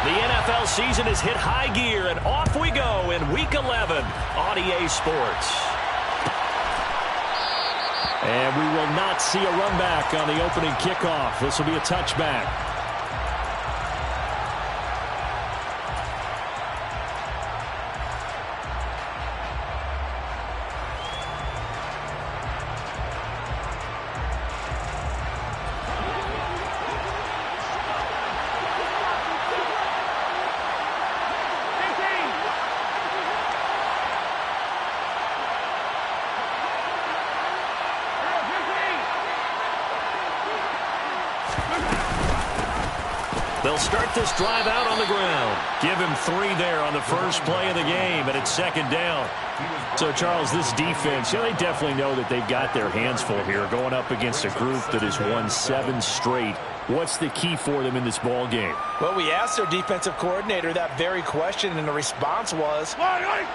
The NFL season has hit high gear, and off we go in Week 11 on EA Sports. And we will not see a run back on the opening kickoff. This will be a touchback. They'll start this drive out on the ground. Give him 3 there on the first play of the game, and it's second down. So, Charles, this defense, they definitely know that they've got their hands full here going up against a group that has won 7 straight. What's the key for them in this ball game? Well, we asked their defensive coordinator that very question, and the response was,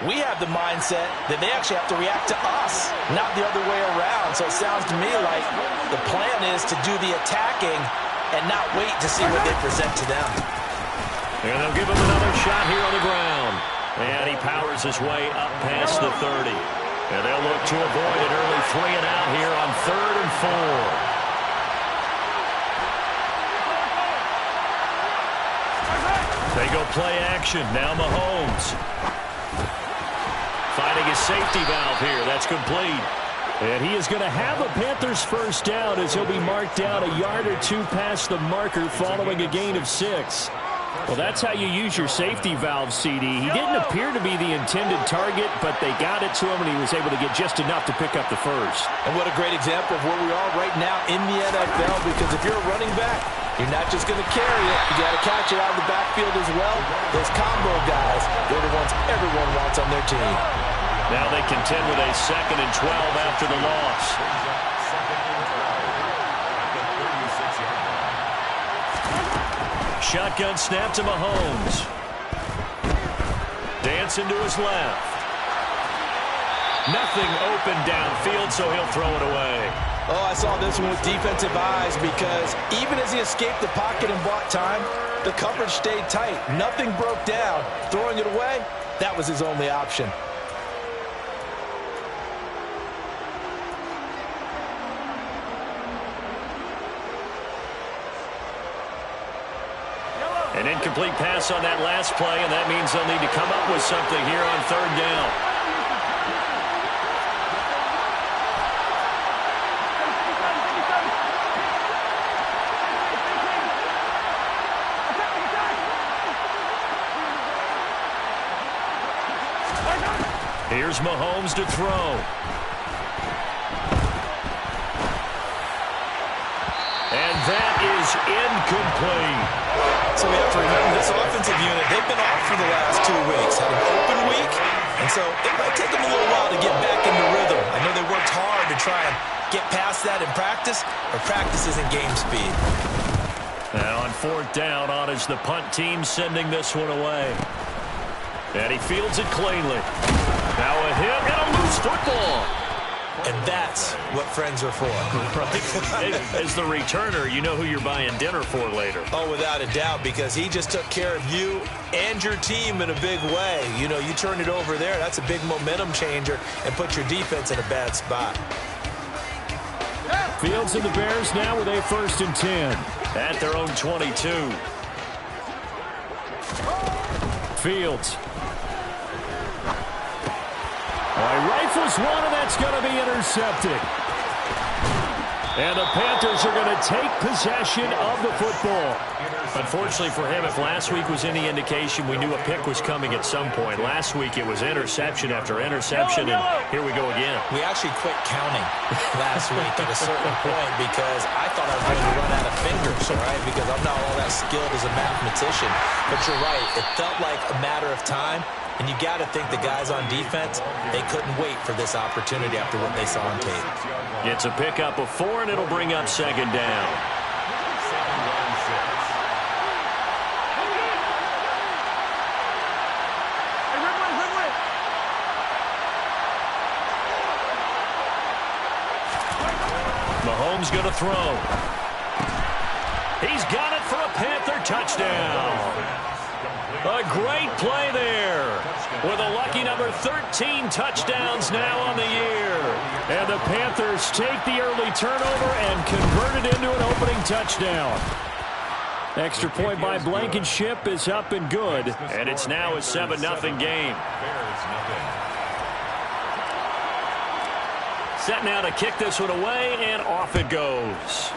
we have the mindset that they actually have to react to us, not the other way around. So it sounds to me like the plan is to do the attacking and not wait to see what they present to them. And they'll give him another shot here on the ground. And he powers his way up past the 30. And they'll look to avoid an early 3 and out here on 3rd and 4. They go play action. Now Mahomes. Finding his safety valve here. That's complete. And he is going to have a Panthers first down as he'll be marked down a yard or 2 past the marker following a gain of 6. Well, that's how you use your safety valve, CD. He didn't appear to be the intended target, but they got it to him, and he was able to get just enough to pick up the first. And what a great example of where we are right now in the NFL, because if you're a running back, you're not just going to carry it. You got to catch it out of the backfield as well. Those combo guys, they're the ones everyone wants on their team. Now they contend with a 2nd and 12 after the loss. Shotgun snap to Mahomes. Dancing to his left. Nothing open downfield, so he'll throw it away. Oh, I saw this one with defensive eyes because even as he escaped the pocket and bought time, the coverage stayed tight. Nothing broke down. Throwing it away, that was his only option. An incomplete pass on that last play, and that means they'll need to come up with something here on 3rd down. Here's Mahomes to throw. And that is incomplete. So we have to remember this offensive unit, they've been off for the last 2 weeks. Had an open week, and so it might take them a little while to get back into rhythm. I know they worked hard to try and get past that in practice, but practice isn't game speed. Now on 4th down, on is the punt team sending this one away. And he fields it cleanly. Now a hit and a loose football. And that's what friends are for. Right. As the returner, you know who you're buying dinner for later. Oh, without a doubt, because he just took care of you and your team in a big way. You know, you turn it over there, that's a big momentum changer and put your defense in a bad spot. Fields and the Bears now with a 1st and 10 at their own 22. Fields. He rifles one, and that's going to be intercepted. And the Panthers are going to take possession of the football. Unfortunately for him, if last week was any indication, we knew a pick was coming at some point. Last week it was interception after interception, and here we go again. We actually quit counting last week at a certain point because I thought I was going to run out of fingers, all right, because I'm not all that skilled as a mathematician. But you're right, it felt like a matter of time. And you got to think the guys on defense, they couldn't wait for this opportunity after what they saw on tape. It's a pickup of 4, and it'll bring up 2nd down. Mahomes going to throw. He's got it for a Panther touchdown. A great play there with a lucky number 13 touchdowns now on the year. And the Panthers take the early turnover and convert it into an opening touchdown. Extra point by Blankenship is up and good. And it's now a 7-0 game. Set now to kick this one away, and off it goes.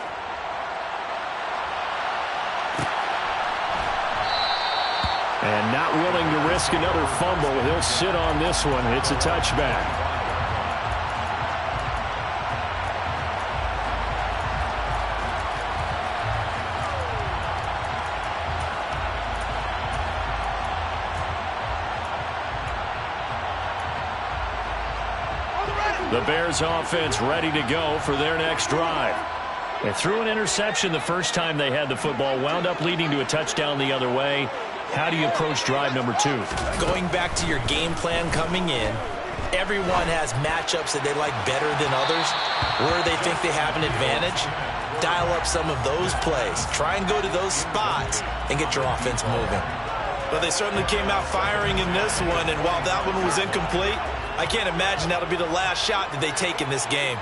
And not willing to risk another fumble. He'll sit on this one. It's a touchback. The Bears offense ready to go for their next drive. They threw an interception the first time they had the football, wound up leading to a touchdown the other way. How do you approach drive number 2? Going back to your game plan coming in, everyone has matchups that they like better than others. Where they think they have an advantage, dial up some of those plays. Try and go to those spots and get your offense moving. Well, they certainly came out firing in this one, and while that one was incomplete, I can't imagine that'll be the last shot that they take in this game.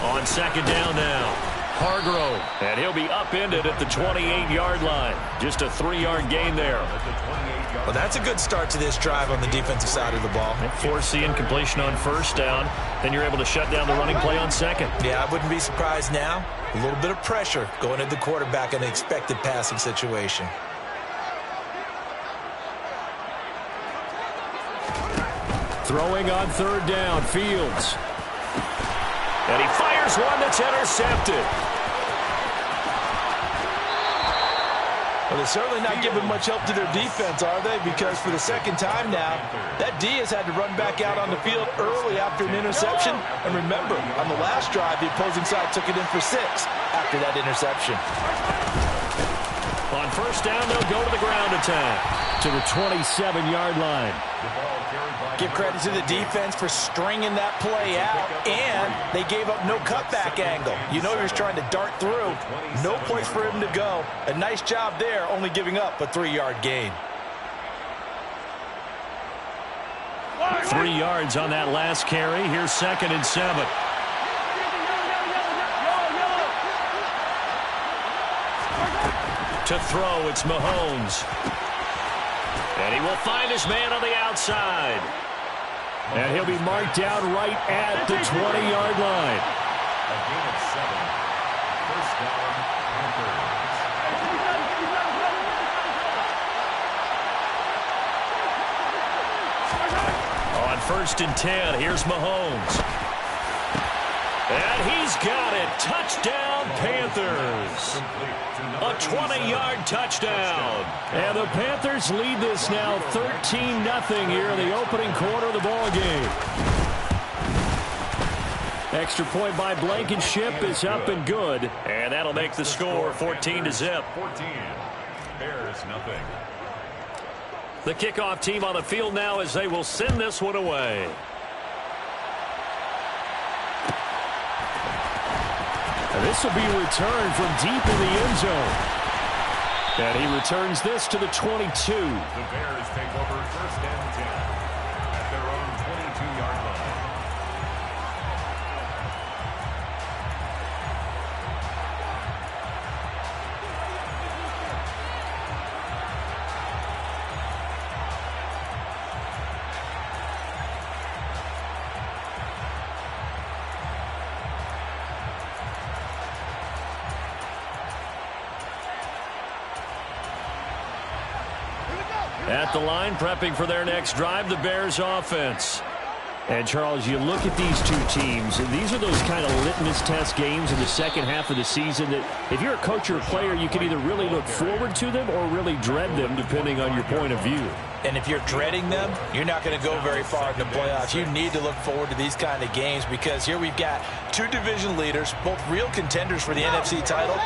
On second down now, Hargrove, and he'll be upended at the 28-yard line. Just a 3-yard gain there. Well, that's a good start to this drive on the defensive side of the ball. Force the incompletion on first down, then you're able to shut down the running play on second. Yeah, I wouldn't be surprised now. A little bit of pressure going at the quarterback in an expected passing situation. Throwing on third down, Fields. And he fires one that's intercepted. Well, they're certainly not giving much help to their defense, are they? Because for the second time now, that D has had to run back out on the field early after an interception. And remember, on the last drive, the opposing side took it in for 6 after that interception. On first down, they'll go to the ground attack to the 27-yard line. Give credit to the defense for stringing that play out, and they gave up no cutback angle. You know he was trying to dart through. No place for him to go. A nice job there, only giving up a 3-yard gain. 3 yards on that last carry. Here's 2nd and 7. To throw, it's Mahomes. And he will find his man on the outside. And he'll be marked down right at the 20-yard line. A gain of 7. First down, On 1st and 10, here's Mahomes. And he's got it. Touchdown, Panthers. A 20-yard touchdown. And the Panthers lead this now 13-0 here in the opening quarter of the ball game. Extra point by Blankenship is up and good. And that'll make the score 14-0. 14. Bears nothing. The kickoff team on the field now as they will send this one away. And this will be returned from deep in the end zone. And he returns this to the 22. The Bears take over 1st and 10 at their own 22-yard line. At the line, prepping for their next drive, the Bears offense. And, Charles, you look at these two teams, and these are those kind of litmus test games in the second half of the season that if you're a coach or a player, you can either really look forward to them or really dread them, depending on your point of view. And if you're dreading them, you're not going to go very far in the playoffs. You need to look forward to these kind of games because here we've got 2 division leaders, both real contenders for the NFC title.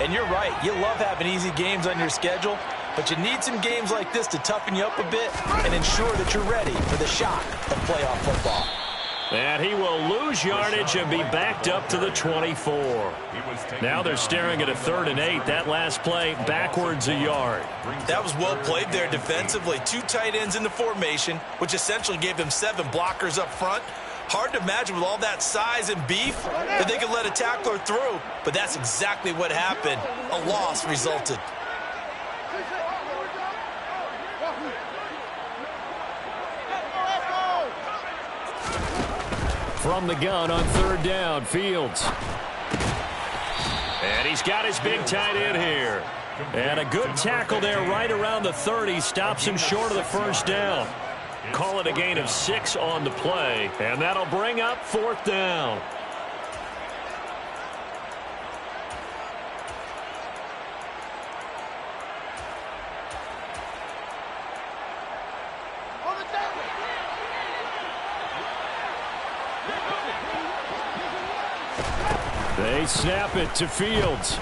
And you're right, you love having easy games on your schedule, but you need some games like this to toughen you up a bit and ensure that you're ready for the shock of playoff football. And he will lose yardage and be backed up to the 24. Now they're staring at a 3rd and 8. That last play, backwards a yard. That was well played there defensively. 2 tight ends in the formation, which essentially gave them 7 blockers up front. Hard to imagine with all that size and beef that they could let a tackler through. But that's exactly what happened. A loss resulted. From the gun on 3rd down, Fields. And he's got his big tight end here. And a good tackle there right around the 30. Stops him short of the 1st down. Call it a gain of 6 on the play. And that'll bring up 4th down. They snap it to Fields.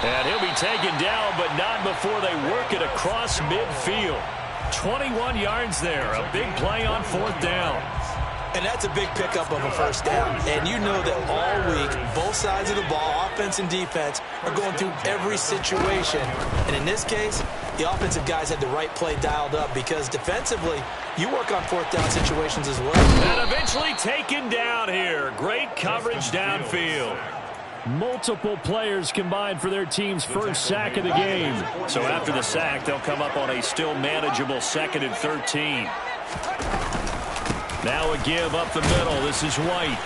And he'll be taken down, but not before they work it across midfield. 21 yards there. A big play on 4th down. And that's a big pickup of a 1st down. And you know that all week, both sides of the ball, offense and defense, are going through every situation. And in this case, the offensive guys had the right play dialed up because defensively, you work on 4th down situations as well. And eventually taken down here. Great coverage downfield. Multiple players combined for their team's 1st sack of the game. So after the sack, they'll come up on a still manageable 2nd and 13. Now a give up the middle. This is White.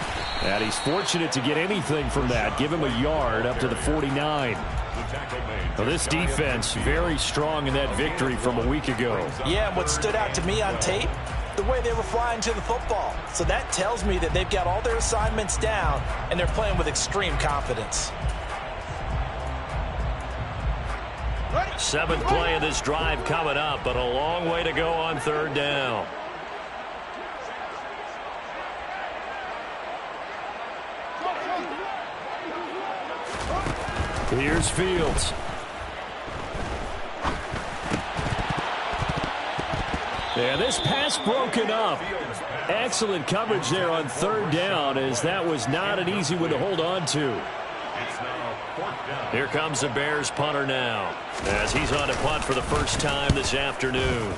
And he's fortunate to get anything from that. Give him a yard up to the 49. Well, this defense very strong in that victory from a week ago. Yeah, what stood out to me on tape, the way they were flying to the football. So that tells me that they've got all their assignments down, and they're playing with extreme confidence. 7th play of this drive coming up, but a long way to go on 3rd down. Here's Fields. And this pass broken up. Excellent coverage there on 3rd down, as that was not an easy one to hold on to. Here comes the Bears punter now, as he's on to punt for the 1st time this afternoon.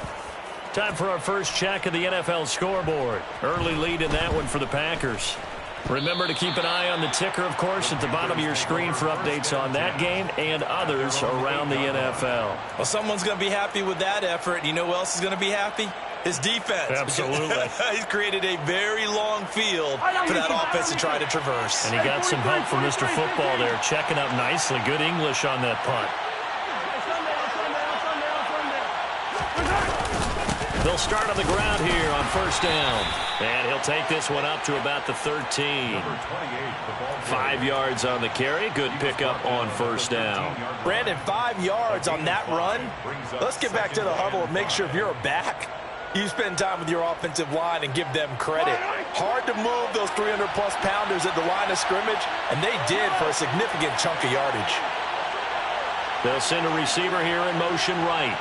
Time for our first check of the NFL scoreboard. Early lead in that one for the Packers. Remember to keep an eye on the ticker, of course, at the bottom of your screen for updates on that game and others around the NFL. Well, someone's going to be happy with that effort. And you know who else is going to be happy? His defense. Absolutely. He's created a very long field for that offense to try to traverse. And he got some help from Mr. Football there, checking up nicely. Good English on that punt. They'll start on the ground here on 1st down. And he'll take this one up to about the 13. 5 yards on the carry. Good pickup on 1st down. Brandon, 5 yards on that run. Let's get back to the huddle and make sure if you're a back, you spend time with your offensive line and give them credit. Hard to move those 300-plus pounders at the line of scrimmage, and they did for a significant chunk of yardage. They'll send a receiver here in motion right.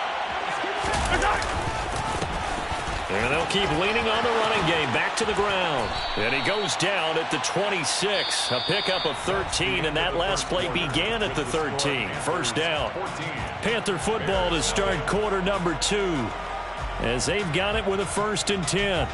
And they'll keep leaning on the running game. Back to the ground. And he goes down at the 26. A pickup of 13, and that last play began at the 13. 1st down. Panther football to start quarter number 2, as they've got it with a 1st and 10.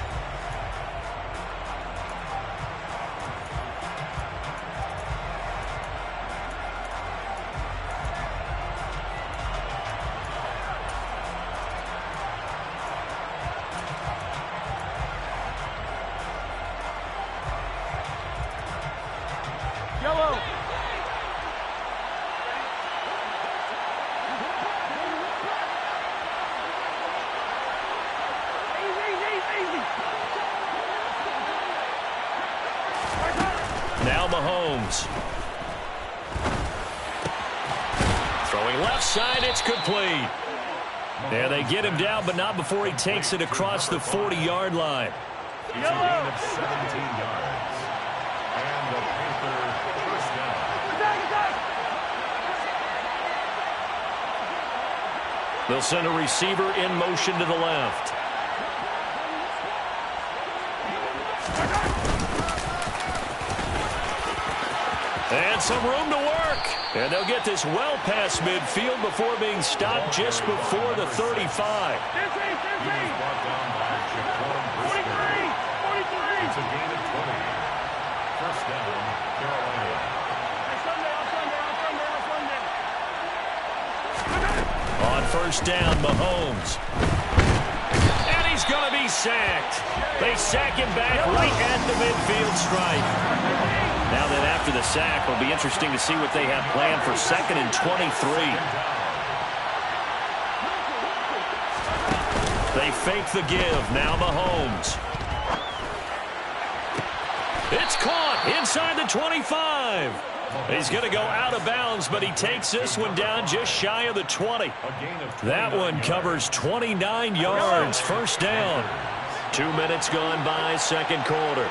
Now Mahomes. Throwing left side, it's complete. And they get him down, but not before he takes it across the 40-yard line. It's a gain of 17 yards. And the Panther 1st down. They'll send a receiver in motion to the left. And some room to work. And they'll get this well past midfield before being stopped just before the 35. He was brought down by Got4. It's a gain of 20. First down, Carolina. On first down, Mahomes. And he's going to be sacked. They sack him back right at the midfield stripe. Now then, after the sack, it'll be interesting to see what they have planned for 2nd and 23. They fake the give. Now Mahomes. It's caught inside the 25. He's going to go out of bounds, but he takes this one down just shy of the 20. That one covers 29 yards. First down. 2 minutes gone by, second quarter.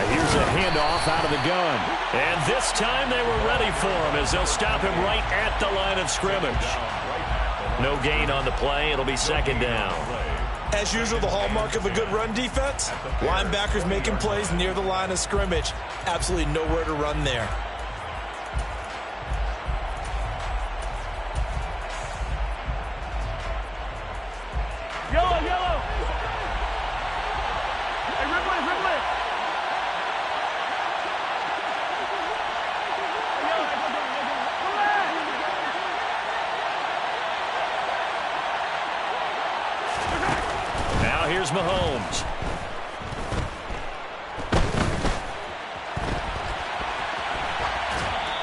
Here's a handoff out of the gun. And this time they were ready for him as they'll stop him right at the line of scrimmage. No gain on the play. It'll be second down. As usual, the hallmark of a good run defense, linebackers making plays near the line of scrimmage. Absolutely nowhere to run there. Yellow, yellow. Hey, Ripley, Ripley. Now here's Mahomes.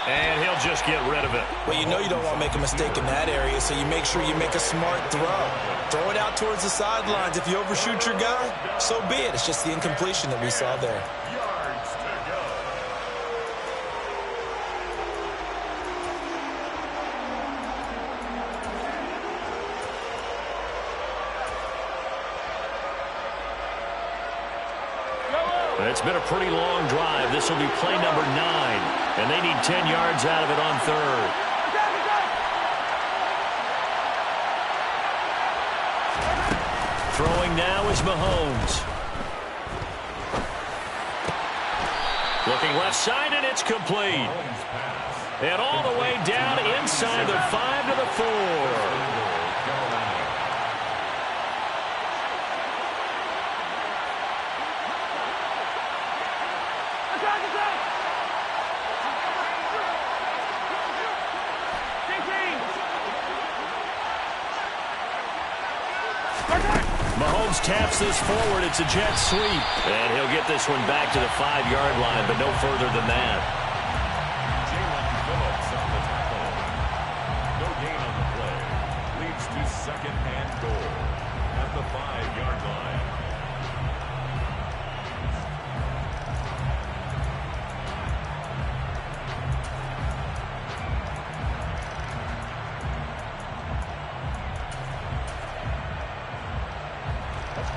And he'll just get rid of it. Well, you know you don't want to make a mistake in that area, so you make sure you make a smart throw. Throw it out towards the sidelines. If you overshoot your guy, so be it. It's just the incompletion that we saw there. Yards to go. It's been a pretty long drive. This will be play number 9. And they need 10 yards out of it on third. Throwing now is Mahomes. Looking left side, and it's complete. And all the way down inside the 5 to the 4. Mahomes taps this forward. It's a jet sweep. And he'll get this one back to the 5-yard line, but no further than that. Phillips on the tackle. No gain on the play. Leads to second and goal at the 5-yard line.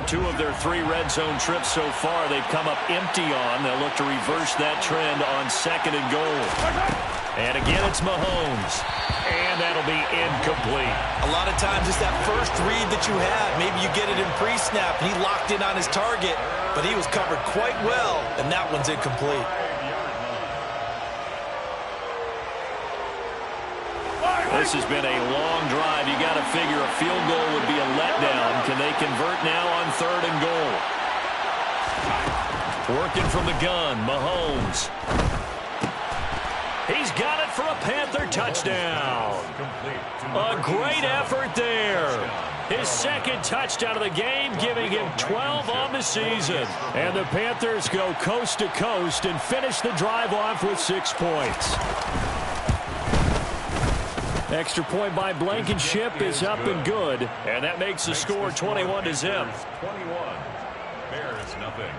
Two of their 3 red zone trips so far they've come up empty on. They'll look to reverse that trend on 2nd and goal. And again, it's Mahomes. And that'll be incomplete. A lot of times it's that first read that you have. Maybe you get it in pre-snap. He locked in on his target, but he was covered quite well, and that one's incomplete. This has been a long drive. You got to figure a field goal would be a letdown. Can they convert now on 3rd and goal? Working from the gun, Mahomes. He's got it for a Panther touchdown. A great effort there. His 2nd touchdown of the game, giving him 12 on the season. And the Panthers go coast to coast and finish the drive off with 6 points. Extra point by Blankenship is up and good. And that makes the score 21-0. 21. Bears nothing.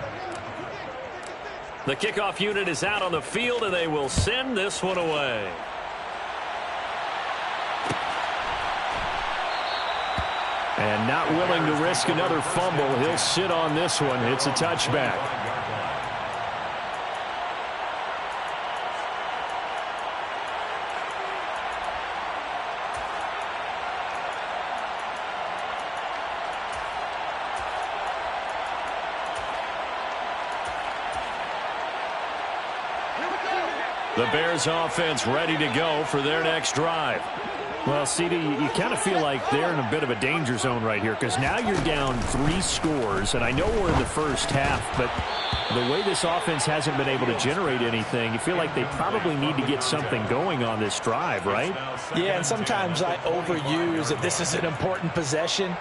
The kickoff unit is out on the field, and they will send this one away. And not willing to risk another fumble, he'll sit on this one. It's a touchback. The Bears offense ready to go for their next drive. Well, CD, you kind of feel like they're in a bit of a danger zone right here because now you're down 3 scores, and I know we're in the first half, but the way this offense hasn't been able to generate anything, you feel like they probably need to get something going on this drive, right? Yeah, and sometimes I overuse that this is an important possession,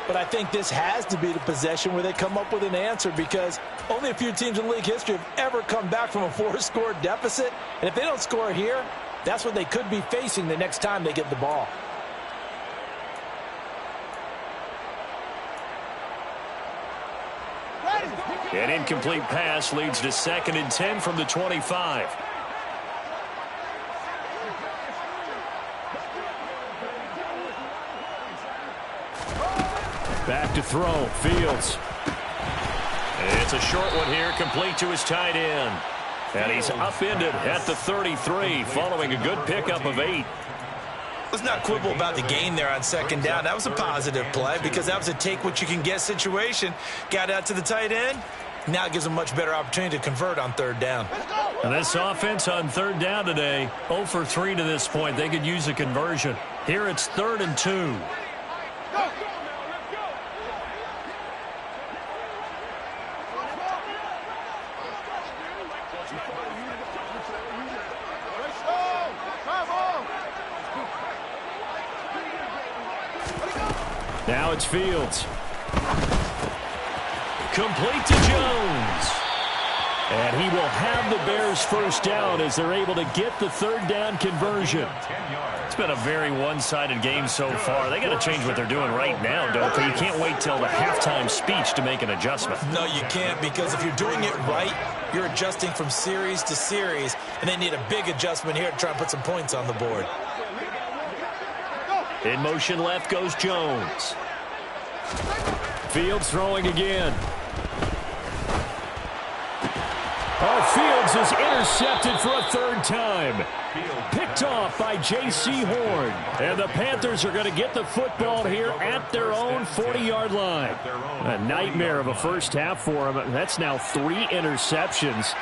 but I think this has to be the possession where they come up with an answer because only a few teams in league history have ever come back from a 4-score deficit, and if they don't score here, that's what they could be facing the next time they get the ball. An incomplete pass leads to 2nd and 10 from the 25. Back to throw. Fields. It's a short one here, complete to his tight end. And he's upended at the 33, following a good pickup of 8. Let's not quibble about the gain there on 2nd down. That was a positive play because that was a take-what-you-can-get situation. Got out to the tight end. Now it gives them a much better opportunity to convert on 3rd down. And this offense on 3rd down today, 0 for 3 to this point. They could use a conversion. Here it's 3rd and 2. Now it's Fields. Complete to Jones. And he will have the Bears first down as they're able to get the 3rd down conversion. It's been a very one-sided game so far. They got to change what they're doing right now, don't they? You can't wait till the halftime speech to make an adjustment. No, you can't, because if you're doing it right, you're adjusting from series to series, and they need a big adjustment here to try and put some points on the board. In motion left goes Jones. Fields throwing again. Oh, Fields is intercepted for a 3rd time. Picked off by J.C. Horn. And the Panthers are going to get the football here at their own 40-yard line. A nightmare of a first half for him. That's now 3 interceptions.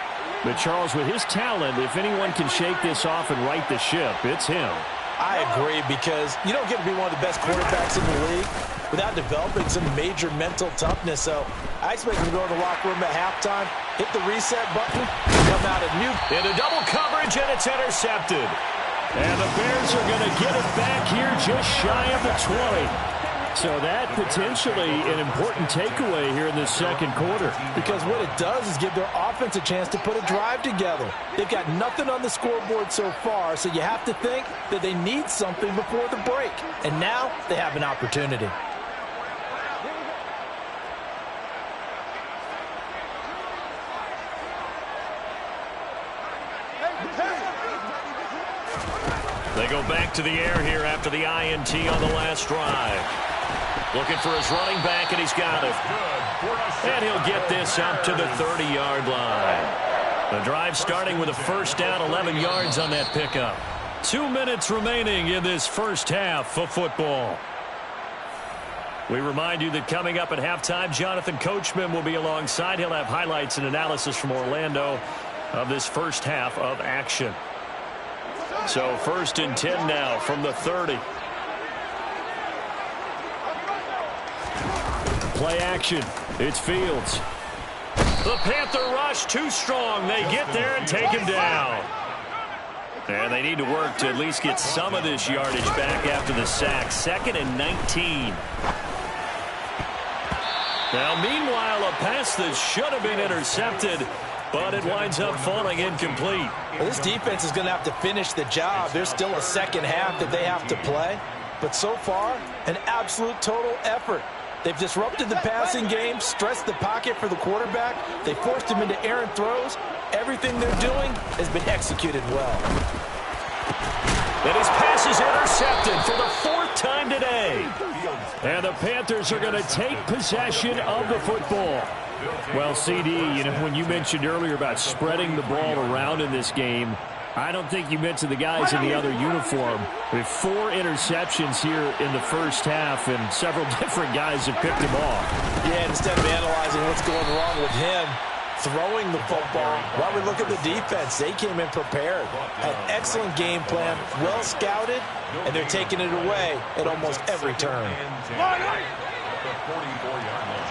But Charles, with his talent, if anyone can shake this off and right the ship, it's him. I agree, because you don't get to be one of the best quarterbacks in the league without developing some major mental toughness. So I expect him to go to the locker room at halftime, hit the reset button, come out at new. Into double coverage, and it's intercepted. And the Bears are going to get it back here just shy of the 20. So that potentially an important takeaway here in the 2nd quarter. Because what it does is give their offense a chance to put a drive together. They've got nothing on the scoreboard so far, so you have to think that they need something before the break. And now they have an opportunity. They go back to the air here after the INT on the last drive. Looking for his running back, and he's got it. And he'll get this up to the 30-yard line. The drive starting with a first down, 11 yards on that pickup. 2 minutes remaining in this first half of football. We remind you that coming up at halftime, Jonathan Coachman will be alongside. He'll have highlights and analysis from Orlando of this first half of action. So 1st and 10 now from the 30. Play action. It's Fields. The Panther rush too strong. They get there and take him down. And they need to work to at least get some of this yardage back after the sack. 2nd and 19. Now, meanwhile, a pass that should have been intercepted, but it winds up falling incomplete. Well, this defense is going to have to finish the job. There's still a 2nd half that they have to play. But so far, an absolute total effort. They've disrupted the passing game, stressed the pocket for the quarterback. They forced him into errant throws. Everything they're doing has been executed well. And his pass is intercepted for the 4th time today. And the Panthers are going to take possession of the football. Well, CD, you know, when you mentioned earlier about spreading the ball around in this game, I don't think you mentioned the guys in the other uniform. We have 4 interceptions here in the first half, and several different guys have picked him off. Yeah, instead of analyzing what's going wrong with him, throwing the football. While we look at the defense, they came in prepared. An excellent game plan, well scouted, and they're taking it away at almost every turn. The 44-yard line.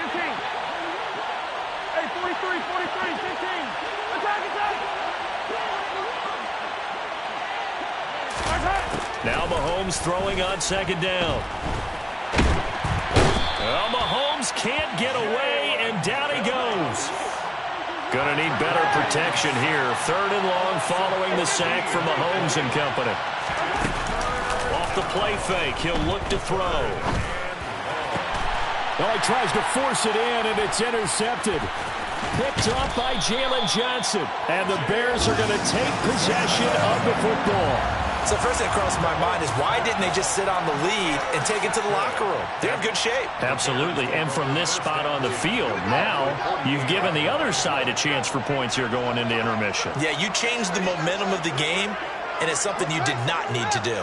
15. Hey, 43, 15. Attack. Now Mahomes throwing on second down. Well, Mahomes can't get away, and down he goes. Gonna need better protection here. 3rd and long following the sack from Mahomes and company. Off the play fake, he'll look to throw. Oh, he tries to force it in, and it's intercepted. Picked up by Jalen Johnson. And the Bears are going to take possession of the football. So the first thing that crosses my mind is why didn't they just sit on the lead and take it to the locker room? They're in good shape. Absolutely. And from this spot on the field, now you've given the other side a chance for points here going into intermission. Yeah, you changed the momentum of the game, and it's something you did not need to do.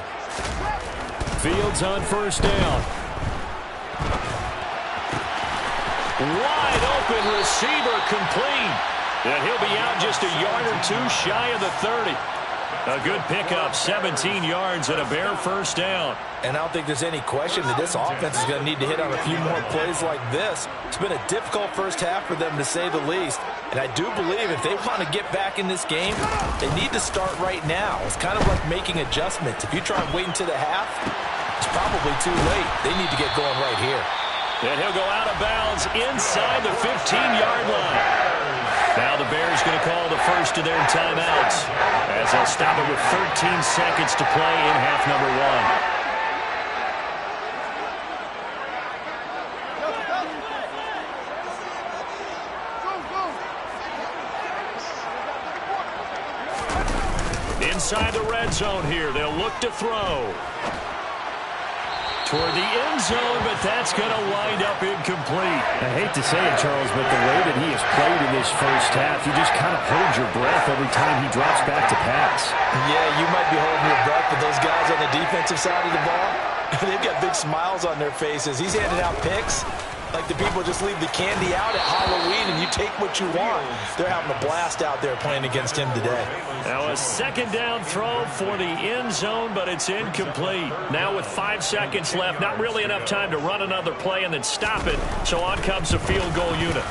Fields on first down. Wide open receiver complete. And he'll be out just a yard or two shy of the 30. A good pickup, 17 yards and a Bear first down. And I don't think there's any question that this offense is going to need to hit on a few more plays like this. It's been a difficult first half for them, to say the least. And I do believe if they want to get back in this game, they need to start right now. It's kind of like making adjustments. If you try and wait until the half, it's probably too late. They need to get going right here. And he'll go out of bounds inside the 15-yard line. Now the Bears going to call the first of their timeouts as they'll stop it with 13 seconds to play in half number 1. Inside the red zone here, they'll look to throw. Toward the end zone, but that's going to wind up incomplete. I hate to say it, Charles, but the way that he has played in this first half, you just kind of hold your breath every time he drops back to pass. Yeah, you might be holding your breath, but those guys on the defensive side of the ball, they've got big smiles on their faces. He's handing out picks like the people just leave the candy out at Halloween and you take what you want. They're having a blast out there playing against him today. Now a second down throw for the end zone, but it's incomplete. Now with 5 seconds left, not really enough time to run another play and then stop it. So on comes the field goal unit.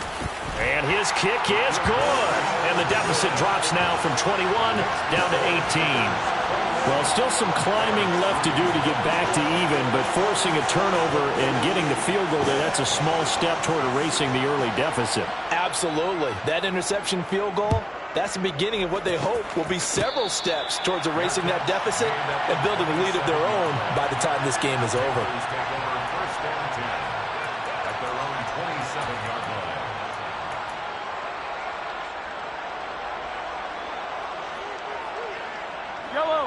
And his kick is good. And the deficit drops now from 21 down to 18. Well, still some climbing left to do to get back to even, but forcing a turnover and getting the field goal there, that's a small step toward erasing the early deficit. Absolutely. That interception field goal, that's the beginning of what they hope will be several steps towards erasing that deficit and building a lead of their own by the time this game is over. First down 10 at their own 27-yard line. Yellow.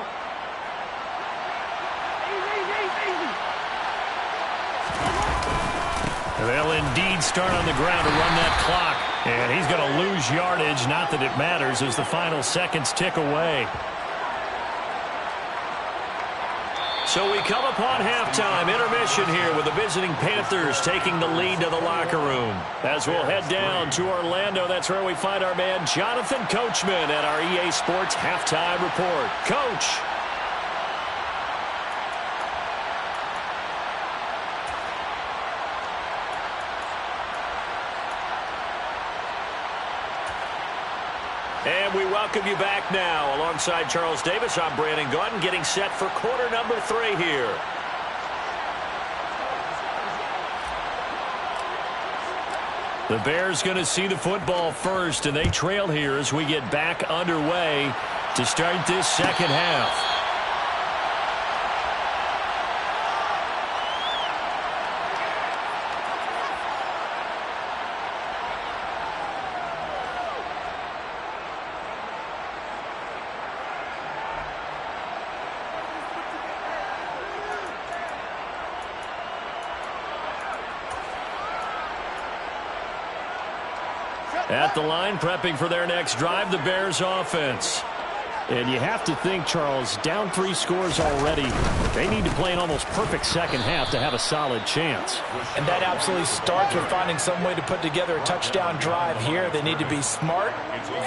They'll indeed start on the ground to run that clock. And he's going to lose yardage. Not that it matters as the final seconds tick away. So we come upon halftime intermission here with the visiting Panthers taking the lead to the locker room. As we'll head down to Orlando, that's where we find our man Jonathan Coachman at our EA Sports Halftime Report. Coach. And we welcome you back now. Alongside Charles Davis, I'm Brandon Gaudin, getting set for quarter number 3 here. The Bears going to see the football first, and they trail here as we get back underway to start this second half. At the line, prepping for their next drive, the Bears offense. And you have to think, Charles, down 3 scores already. They need to play an almost perfect second half to have a solid chance. And that absolutely starts with finding some way to put together a touchdown drive here. They need to be smart,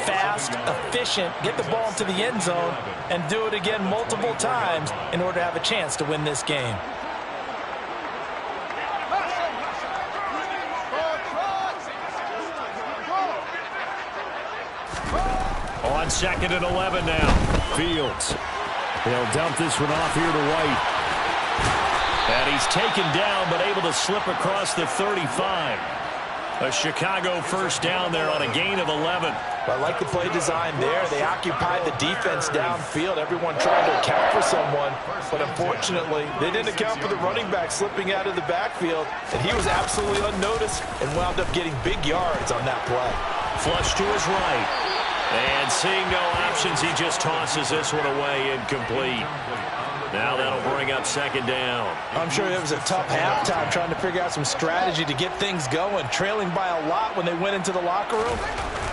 fast, efficient, get the ball into the end zone, and do it again multiple times in order to have a chance to win this game. On 2nd and 11 now. Fields. They'll dump this one off here to White. And he's taken down, but able to slip across the 35. A Chicago first down there on a gain of 11. I like the play design there. They occupied the defense downfield. Everyone trying to account for someone. But unfortunately, they didn't account for the running back slipping out of the backfield. And he was absolutely unnoticed and wound up getting big yards on that play. Flush to his right. And seeing no options, he just tosses this one away, incomplete. Now that'll bring up 2nd down. I'm sure it was a tough halftime trying to figure out some strategy to get things going. Trailing by a lot when they went into the locker room.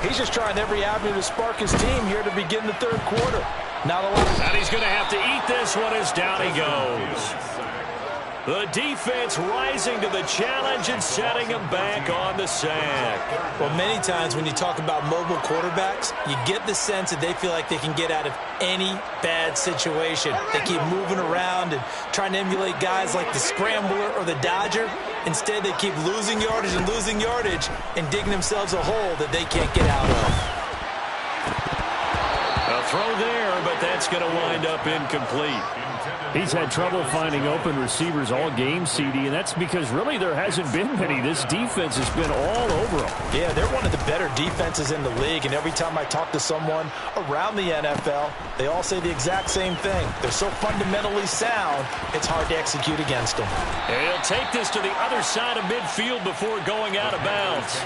He's just trying every avenue to spark his team here to begin the 3rd quarter. Not a lot. And he's going to have to eat this one as down he goes. The defense rising to the challenge and setting him back on the sack. Well, many times when you talk about mobile quarterbacks, you get the sense that they feel like they can get out of any bad situation. They keep moving around and trying to emulate guys like the Scrambler or the Dodger. Instead, they keep losing yardage and digging themselves a hole that they can't get out of. A throw there, but that's going to wind up incomplete. He's had trouble finding open receivers all game, CD, and that's because really there hasn't been many. This defense has been all over them. Yeah, they're one of the better defenses in the league, and every time I talk to someone around the NFL, they all say the exact same thing. They're so fundamentally sound, it's hard to execute against them. And he'll take this to the other side of midfield before going out of bounds.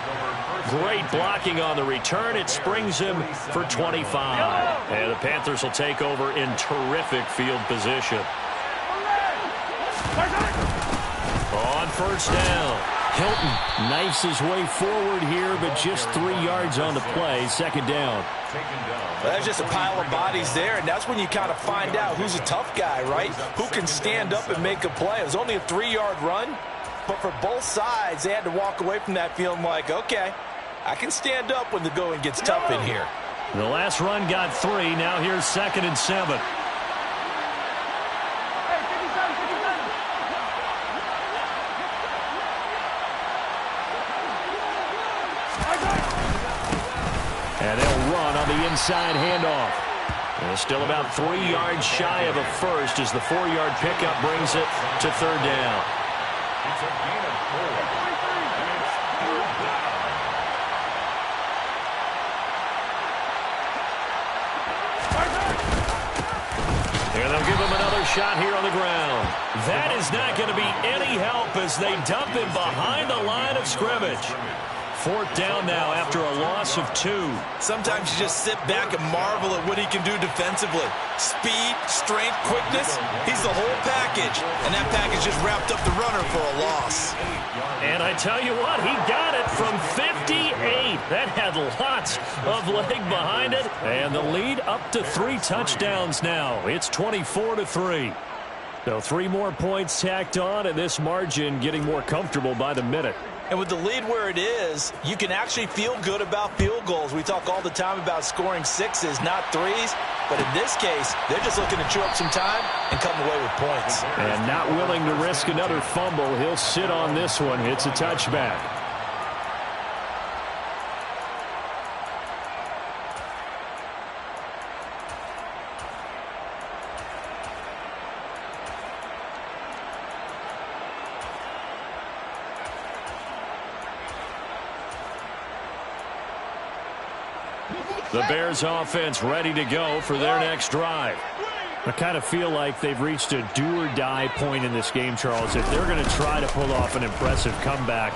Great blocking on the return. It springs him for 25. And the Panthers will take over in terrific field position. On 1st down, Hilton knifes his way forward here, but just 3 yards on the play. 2nd down. Well, there's just a pile of bodies there, and that's when you kind of find out who's a tough guy, right? Who can stand up and make a play. It was only a 3-yard run, but for both sides, they had to walk away from that feeling like, okay, I can stand up when the going gets tough in here. The last run got 3. Now here's 2nd and 7. And they'll run on the inside handoff. And still about 3 yards shy of a first as the 4-yard pickup brings it to 3rd down. It's a gain of 4. And it's 3rd down. And they'll give him another shot here on the ground. That is not going to be any help as they dump him behind the line of scrimmage. 4th down now after a loss of 2. Sometimes you just sit back and marvel at what he can do defensively. Speed, strength, quickness, he's the whole package. And that package just wrapped up the runner for a loss. And I tell you what, he got it from 58. That had lots of leg behind it. And the lead up to 3 touchdowns now. It's 24-3. So 3 more points tacked on, and this margin getting more comfortable by the minute. And with the lead where it is, you can actually feel good about field goals. We talk all the time about scoring 6s, not 3s. But in this case, they're just looking to chew up some time and come away with points. And not willing to risk another fumble. He'll sit on this one. It's a touchback. The Bears offense ready to go for their next drive. I kind of feel like they've reached a do-or-die point in this game, Charles. If they're going to try to pull off an impressive comeback,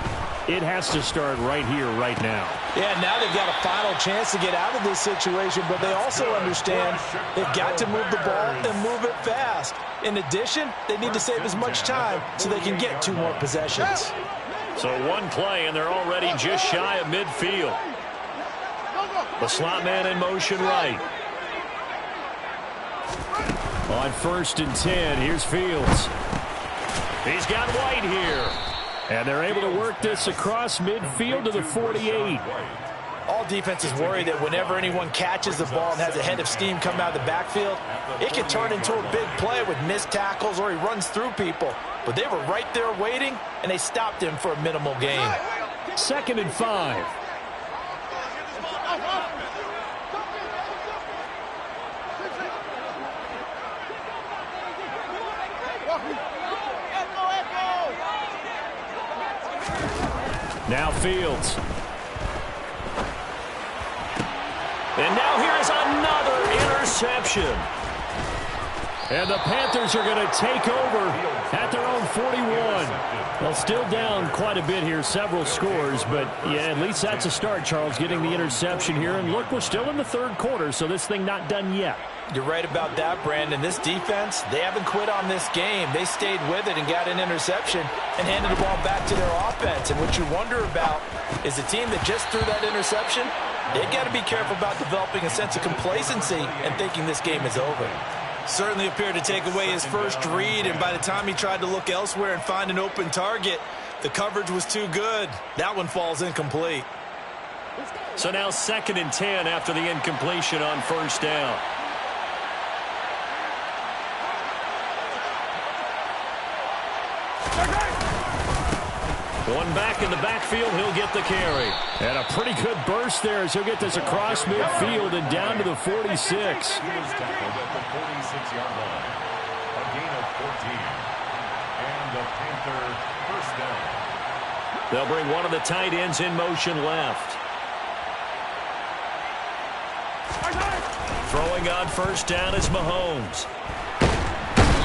it has to start right here, right now. Yeah, now they've got a final chance to get out of this situation, but they also understand they've got to move the ball and move it fast. In addition, they need to save as much time so they can get 2 more possessions. So 1 play, and they're already just shy of midfield. The slot man in motion right. On 1st and 10, here's Fields. He's got White here. And they're able to work this across midfield to the 48. All defenses worry that whenever anyone catches the ball and has a head of steam come out of the backfield, it can turn into a big play with missed tackles or he runs through people. But they were right there waiting, and they stopped him for a minimal gain. 2nd and 5. Now Fields. And now here's another interception. And the Panthers are going to take over at their own 41. Well, still down quite a bit here, several scores, but yeah, at least that's a start, Charles, getting the interception here. And look, we're still in the 3rd quarter, so this thing not done yet. You're right about that, Brandon. This defense, they haven't quit on this game. They stayed with it and got an interception and handed the ball back to their offense. And what you wonder about is the team that just threw that interception, they got to be careful about developing a sense of complacency and thinking this game is over. Certainly appeared to take away his first read, and by the time he tried to look elsewhere and find an open target, the coverage was too good. That one falls incomplete. So now 2nd and 10 after the incompletion on 1st down. One back in the backfield, he'll get the carry. And a pretty good burst there as he'll get this across midfield and down to the 46. He was tackled at the 46-yard line. A gain of 14. And the Panther first down. They'll bring one of the tight ends in motion left. Throwing on 1st down is Mahomes.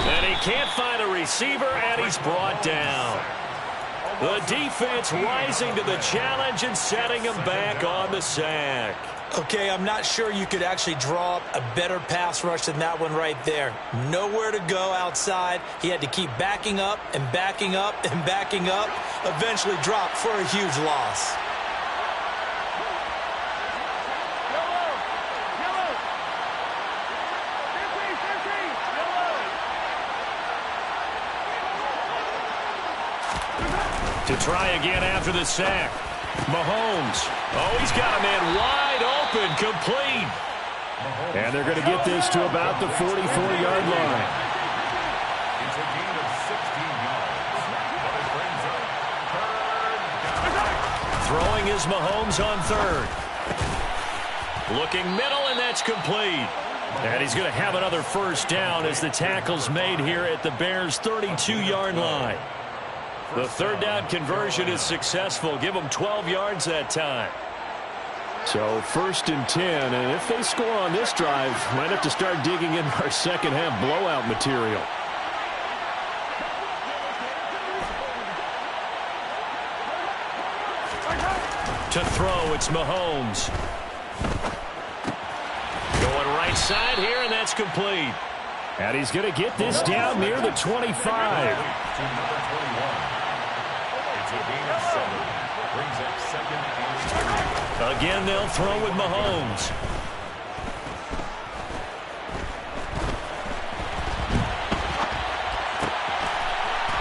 And he can't find a receiver, and he's brought down. The defense rising to the challenge and setting him back on the sack. Okay, I'm not sure you could actually draw up a better pass rush than that one right there. Nowhere to go outside. He had to keep backing up and backing up and backing up. Eventually dropped for a huge loss. To try again after the sack. Mahomes. Oh, he's got a man wide open, complete. And they're going to get this to about the 44-yard line. It's a gain of 16 yards. But it brings up 3rd down. Throwing is Mahomes on 3rd. Looking middle, and that's complete. And he's going to have another 1st down as the tackle's made here at the Bears' 32-yard line. The 3rd down conversion is successful. Give them 12 yards that time. So 1st and 10, and if they score on this drive, might have to start digging in our second half blowout material. To throw, it's Mahomes. Going right side here, and that's complete. And he's going to get this down near the 25. To number 21. It's a gain of 7. Brings up 2nd and 3. Again, they'll throw with Mahomes.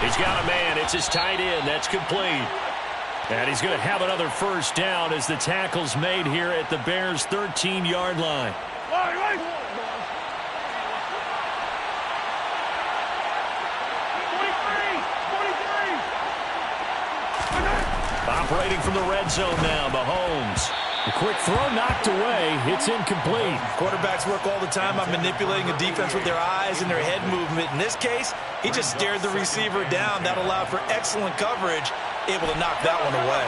He's got a man. It's his tight end. That's complete. And he's going to have another 1st down as the tackle's made here at the Bears' 13-yard line. Operating from the red zone now, Mahomes. A quick throw knocked away. It's incomplete. Quarterbacks work all the time on manipulating a defense with their eyes and their head movement. In this case, he just stared the receiver down. That allowed for excellent coverage, able to knock that one away.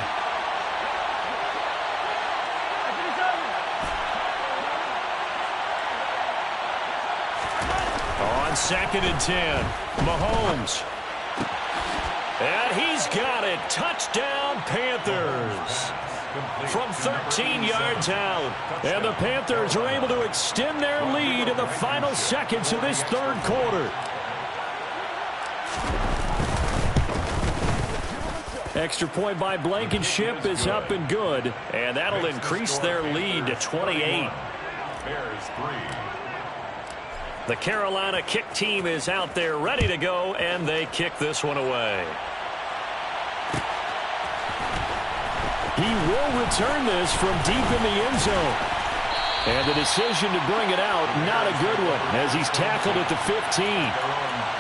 On 2nd and 10, Mahomes. And he's got it. Touchdown, Panthers. From 13 yards out. And the Panthers are able to extend their lead in the final seconds of this 3rd quarter. Extra point by Blankenship is up and good. And that'll increase their lead to 28. Bears 3. The Carolina kick team is out there ready to go, and they kick this one away. He will return this from deep in the end zone. And the decision to bring it out, not a good one, as he's tackled at the 15.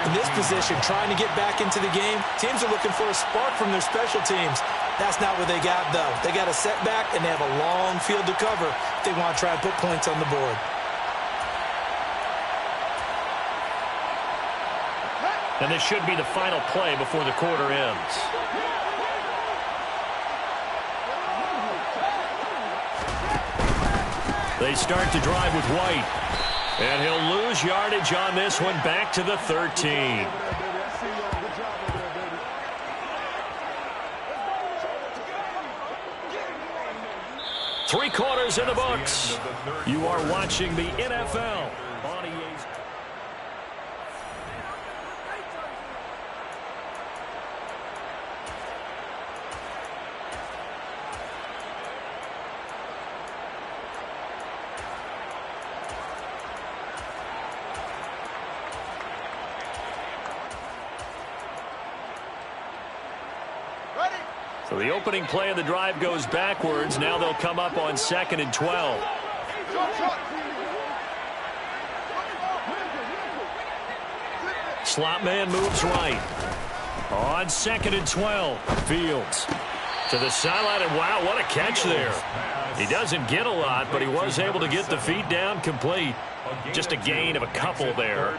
In this position, trying to get back into the game, teams are looking for a spark from their special teams. That's not what they got, though. They got a setback, and they have a long field to cover if they want to try and put points on the board. And this should be the final play before the quarter ends. They start to drive with White. And he'll lose yardage on this one back to the 13. Three quarters in the books. You are watching the NFL on EA's. So the opening play of the drive goes backwards. Now they'll come up on 2nd and 12. Slot man moves right. On 2nd and 12. Fields to the sideline, and wow, what a catch there. He doesn't get a lot, but he was able to get the feet down complete. Just a gain of a couple there.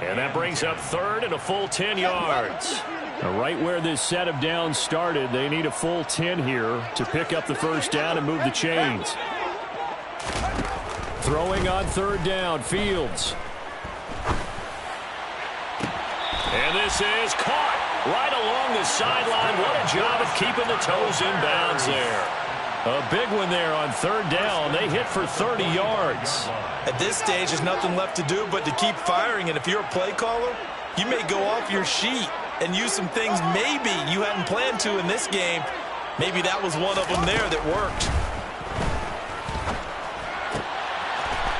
And that brings up 3rd and a full 10 yards. Right where this set of downs started, they need a full 10 here to pick up the first down and move the chains. Throwing on 3rd down, Fields. And this is caught right along the sideline. What a job of keeping the toes in bounds there. A big one there on 3rd down. They hit for 30 yards. At this stage, there's nothing left to do but to keep firing. And if you're a play caller, you may go off your sheet and use some things maybe you hadn't planned to in this game. Maybe that was one of them there that worked.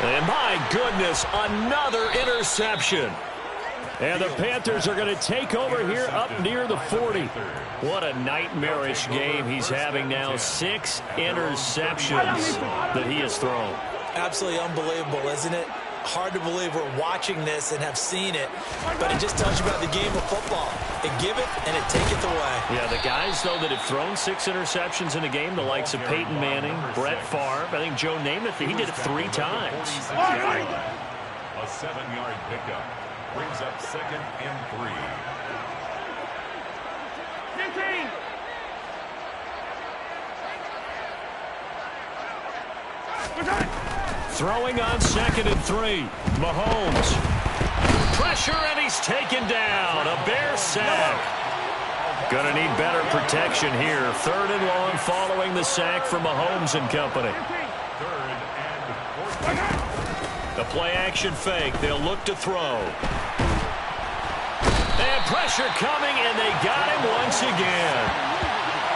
And my goodness, another interception. And the Panthers are going to take over here up near the 40. What a nightmarish game he's having now. 6 interceptions that he has thrown. Absolutely unbelievable, isn't it? Hard to believe we're watching this and have seen it, but it just tells you about the game of football. It give it and it taketh away. Yeah, the guys, though, that have thrown 6 interceptions in a game, the likes of Peyton Manning, Brett Favre, I think Joe Namath, he did it 3 times. A 7-yard pickup brings up 2nd and 3. 15. Throwing on 2nd and 3. Mahomes. Pressure, and he's taken down. A Bear sack. Gonna need better protection here. 3rd and long following the sack from Mahomes and company. 3rd and 14. The play action fake. They'll look to throw. And pressure coming, and they got him once again.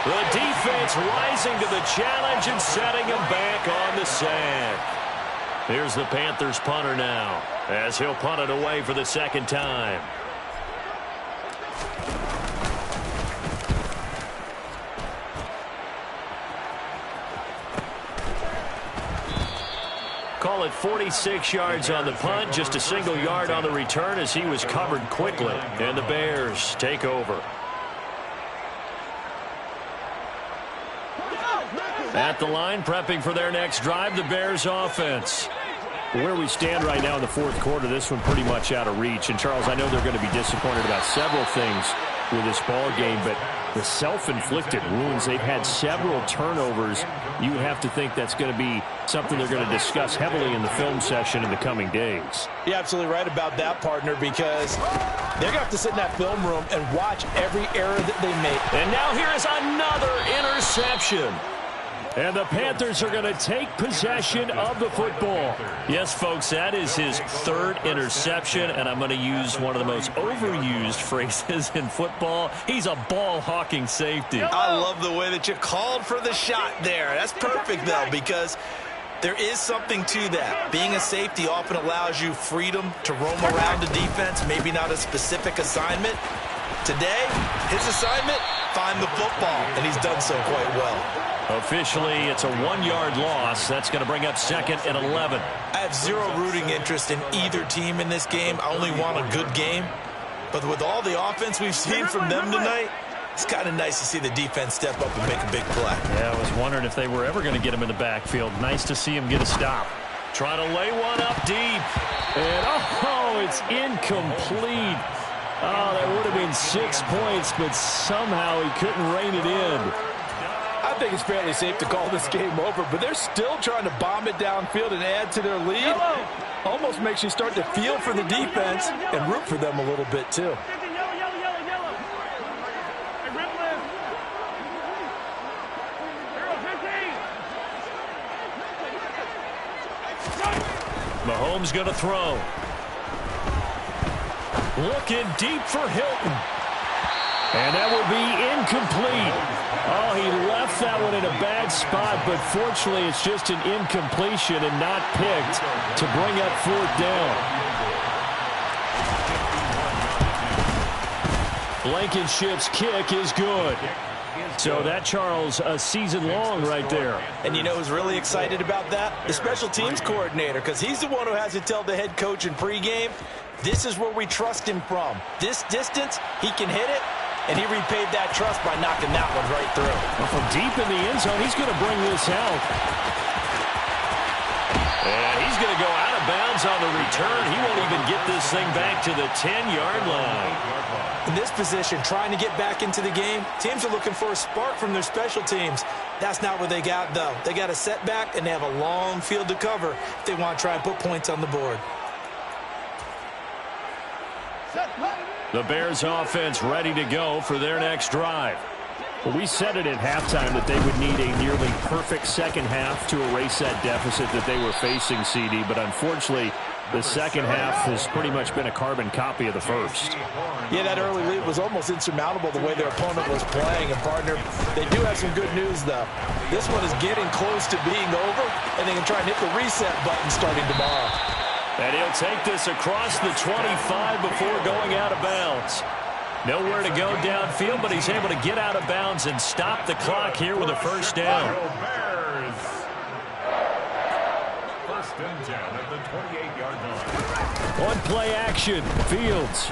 The defense rising to the challenge and setting him back on the sack. Here's the Panthers punter now, as he'll punt it away for the 2nd time. Call it 46 yards on the punt, just a single yard on the return as he was covered quickly. And the Bears take over. At the line, prepping for their next drive, the Bears offense. Where we stand right now in the 4th quarter, this one pretty much out of reach. And, Charles, I know they're going to be disappointed about several things with this ball game, but the self-inflicted wounds, they've had several turnovers. You would have to think that's going to be something they're going to discuss heavily in the film session in the coming days. You're absolutely right about that, partner, because they're going to have to sit in that film room and watch every error that they make. And now here is another interception. And the Panthers are going to take possession of the football. Yes, folks, that is his 3rd interception, and I'm going to use one of the most overused phrases in football. He's a ball-hawking safety. I love the way that you called for the shot there. That's perfect, though, because There is something to that. Being a safety often allows you freedom to roam around the defense, maybe not a specific assignment. Today, his assignment, find the football, and he's done so quite well. Officially, it's a 1-yard loss. That's going to bring up 2nd and 11. I have zero rooting interest in either team in this game. I only want a good game. But with all the offense we've seen from them tonight, it's kind of nice to see the defense step up and make a big play. Yeah, I was wondering if they were ever going to get him in the backfield. Nice to see him get a stop. Trying to lay one up deep. And, oh, it's incomplete. Oh, that would have been 6 points, but somehow he couldn't rein it in. I think it's fairly safe to call this game over, but they're still trying to bomb it downfield and add to their lead. Almost makes you start to feel for the defense and root for them a little bit, too. Mahomes going to throw. Looking deep for Hilton. And that will be incomplete. Oh, he left that one in a bad spot, but fortunately it's just an incompletion and not picked to bring up 4th down. Blankenship's kick is good. So that, Charles, a season long right there. And you know who's really excited about that? The special teams coordinator, because he's the one who has to tell the head coach in pregame, this is where we trust him from. This distance, he can hit it, and he repaid that trust by knocking that one right through. Well, from deep in the end zone, he's going to bring this out. And he's going to go out of bounds on the return. He won't even get this thing back to the 10-yard line. In this position, trying to get back into the game, teams are looking for a spark from their special teams. That's not what they got, though. They got a setback, and they have a long field to cover if they want to try and put points on the board. The Bears offense ready to go for their next drive. Well, we said it at halftime that they would need a nearly perfect second half to erase that deficit that they were facing, CD, but unfortunately, the second half has pretty much been a carbon copy of the first. Yeah, that early lead was almost insurmountable the way their opponent was playing. And, partner, they do have some good news, though. This one is getting close to being over, and they can try and hit the reset button starting tomorrow. And he'll take this across the 25 before going out of bounds. Nowhere to go downfield, but he's able to get out of bounds and stop the clock here with a first down. First and 10 at the 28-yard line. One play action. Fields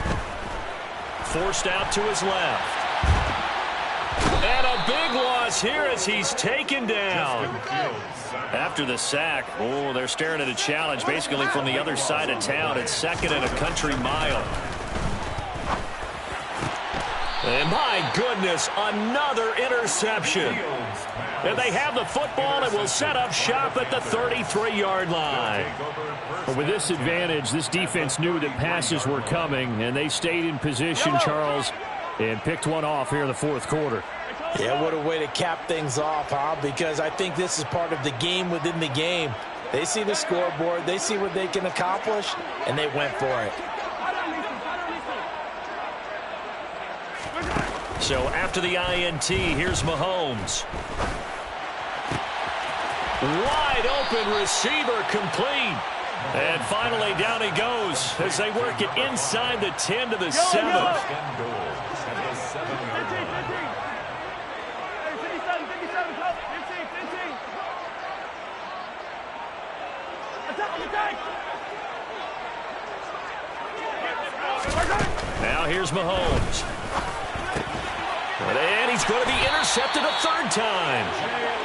forced out to his left. And a big loss here as he's taken down. After the sack, oh, they're staring at a challenge basically from the other side of town. It's 2nd and a country mile. And my goodness, another interception. And they have the football and will set up shop at the 33-yard line. But with this advantage, this defense knew that passes were coming, and they stayed in position, Charles, and picked one off here in the 4th quarter. Yeah, what a way to cap things off, huh? Because I think this is part of the game within the game. They see the scoreboard, they see what they can accomplish, and they went for it. So after the INT, here's Mahomes. Wide open receiver complete. And finally down he goes as they work it inside the 10 to the 7. Now here's Mahomes. And he's going to be intercepted a 3rd time.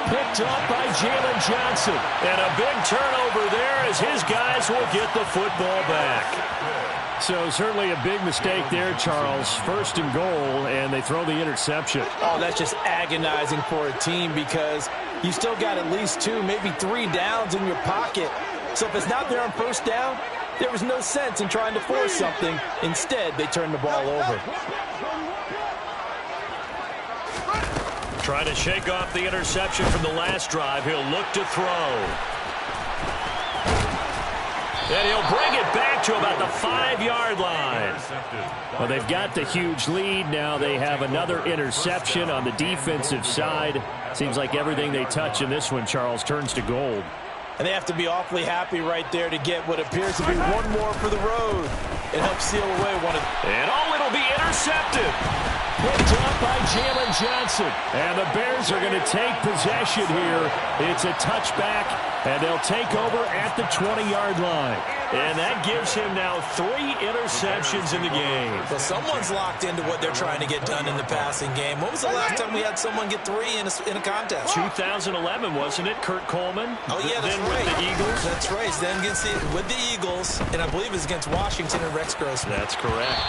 Picked up by Jalen Johnson. And a big turnover there as his guys will get the football back. So certainly a big mistake there, Charles. 1st and goal, and they throw the interception. Oh, that's just agonizing for a team because you still got at least 2, maybe 3 downs in your pocket. So if it's not there on 1st down, there was no sense in trying to force something. Instead, they turned the ball over. Trying to shake off the interception from the last drive. He'll look to throw. And he'll bring it back to about the 5-yard line. Well, they've got the huge lead. Now they have another interception on the defensive side. Seems like everything they touch in this one, Charles, turns to gold. And they have to be awfully happy right there to get what appears to be one more for the road. It helps seal away one of them. And it'll be intercepted. Picked up by Jalen Johnson. And the Bears are going to take possession here. It's a touchback, and they'll take over at the 20-yard line. And that gives him now 3 interceptions in the game. Well, someone's locked into what they're trying to get done in the passing game. When was the last time we had someone get 3 in a contest? 2011, wasn't it? Kurt Coleman? Oh, yeah, that's then right. With the Eagles? That's right. Then with the Eagles, and I believe it's against Washington and Rex Grossman. That's correct.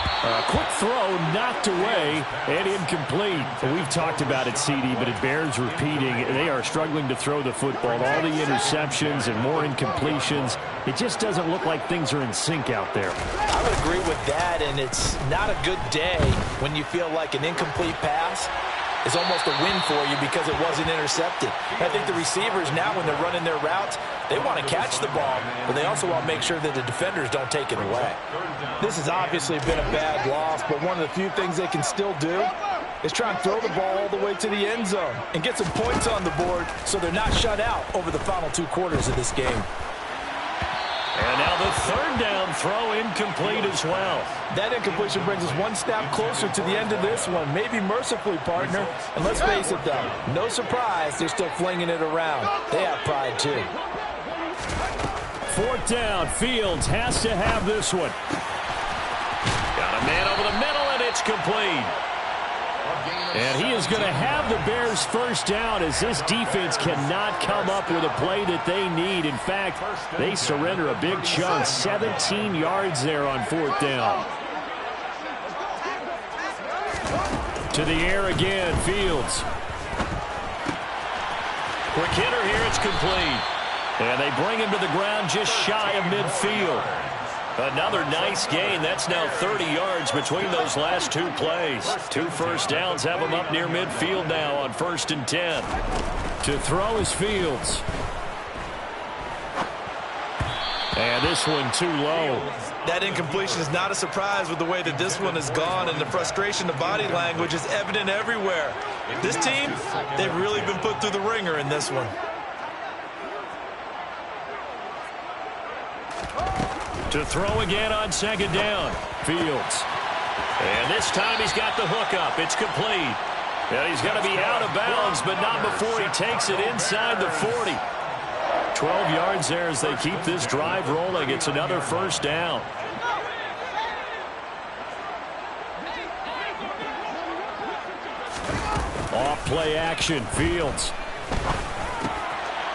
Quick throw, knocked away, and incomplete. We've talked about it, CD, but it bears repeating. They are struggling to throw the football. All the interceptions and more incompletions. It just doesn't look like things are in sync out there. I would agree with that, and it's not a good day when you feel like an incomplete pass is almost a win for you because it wasn't intercepted. I think the receivers now, when they're running their routes, they want to catch the ball, but they also want to make sure that the defenders don't take it away. This has obviously been a bad loss, but one of the few things they can still do is try and throw the ball all the way to the end zone and get some points on the board so they're not shut out over the final 2 quarters of this game. And now the 3rd down throw incomplete as well. That incompletion brings us one step closer to the end of this one. Maybe mercifully, partner. And let's face it, though, no surprise, they're still flinging it around. They have pride, too. 4th down, Fields has to have this one. Got a man over the middle, and it's complete. And he is going to have the Bears' 1st down as this defense cannot come up with a play that they need. In fact, they surrender a big chunk, 17 yards there on 4th down. To the air again, Fields. Quick hitter here, it's complete. And they bring him to the ground just shy of midfield. Another nice gain. That's now 30 yards between those last 2 plays. 2 first downs have them up near midfield now on 1st and 10. To throw is Fields. And this one too low. That incompletion is not a surprise with the way that this one has gone, and the frustration, the body language is evident everywhere. This team, they've really been put through the ringer in this one. To throw again on 2nd down, Fields. And this time he's got the hook up. It's complete. And he's going to be out of bounds, but not before he takes it inside the 40. 12 yards there as they keep this drive rolling. It's another 1st down. Off play action, Fields.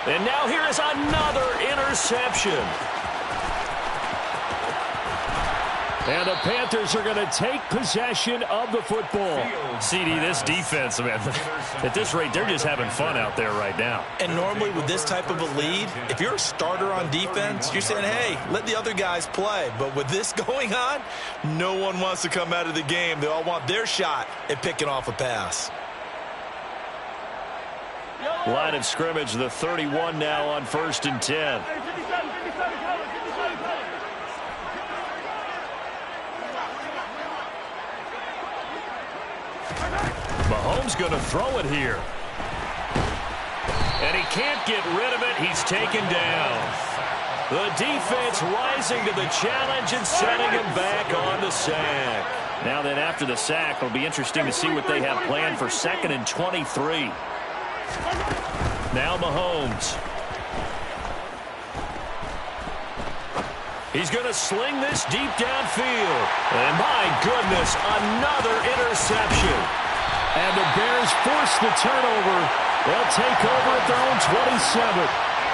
And now here is another interception. And the Panthers are going to take possession of the football. CD, this defense, man, at this rate, they're just having fun out there right now. And normally with this type of a lead, if you're a starter on defense, you're saying, hey, let the other guys play. But with this going on, No one wants to come out of the game. They all want their shot at picking off a pass. Line of scrimmage, the 31 now on 1st and 10. Mahomes going to throw it here. And he can't get rid of it. He's taken down. The defense rising to the challenge and setting him back on the sack. Now then, after the sack, it'll be interesting to see what they have planned for 2nd and 23. Now Mahomes. He's going to sling this deep downfield. And my goodness, another interception. And the Bears force the turnover. They'll take over at their own 27.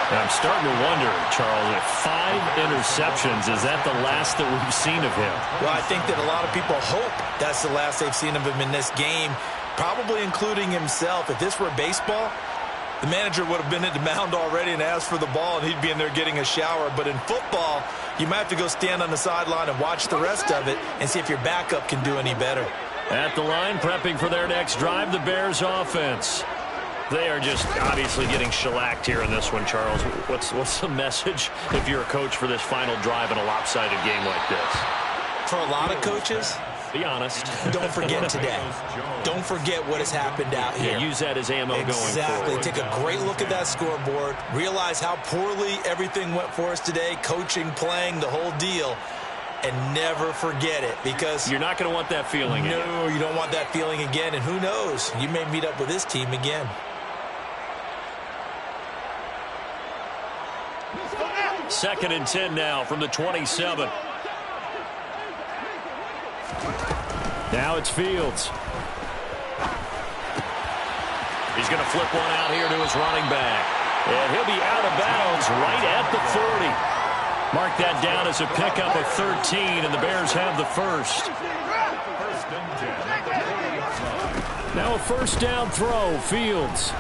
And I'm starting to wonder, Charles, if 5 interceptions, is that the last that we've seen of him? well, I think that a lot of people hope that's the last they've seen of him in this game, probably including himself. If this were baseball, the manager would have been at the mound already and asked for the ball, and he'd be in there getting a shower. But in football, you might have to go stand on the sideline and watch the rest of it and see if your backup can do any better. At the line, prepping for their next drive, the Bears offense. They are just obviously getting shellacked here in this one, Charles. What's the message if you're a coach for this final drive in a lopsided game like this? For a lot of coaches, Be honest. Don't forget today. Don't forget what has happened out here. Yeah, use that as ammo going forward. Exactly. Take a great look at that scoreboard. Realize how poorly everything went for us today. Coaching, playing, the whole deal. And never forget it, because you're not going to want that feeling again. No, you don't want that feeling again. And who knows? You may meet up with this team again. Second and 10 now from the 27. Now it's Fields. He's going to flip one out here to his running back. And he'll be out of bounds right at the 40. Mark that down as a pickup of 13, and the Bears have the first. Now a first down throw, Fields.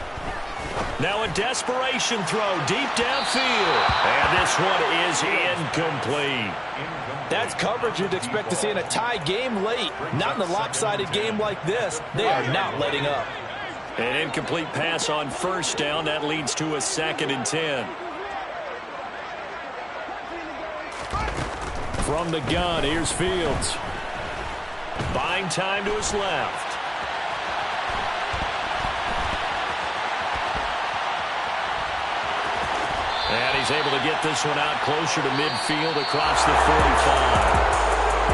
Now a desperation throw deep downfield. And this one is incomplete. That's coverage you'd expect to see in a tie game late. Not in a lopsided game like this. They are not letting up. An incomplete pass on first down. That leads to a 2nd and 10. From the gun, here's Fields. Buying time to his left. And he's able to get this one out closer to midfield across the 45.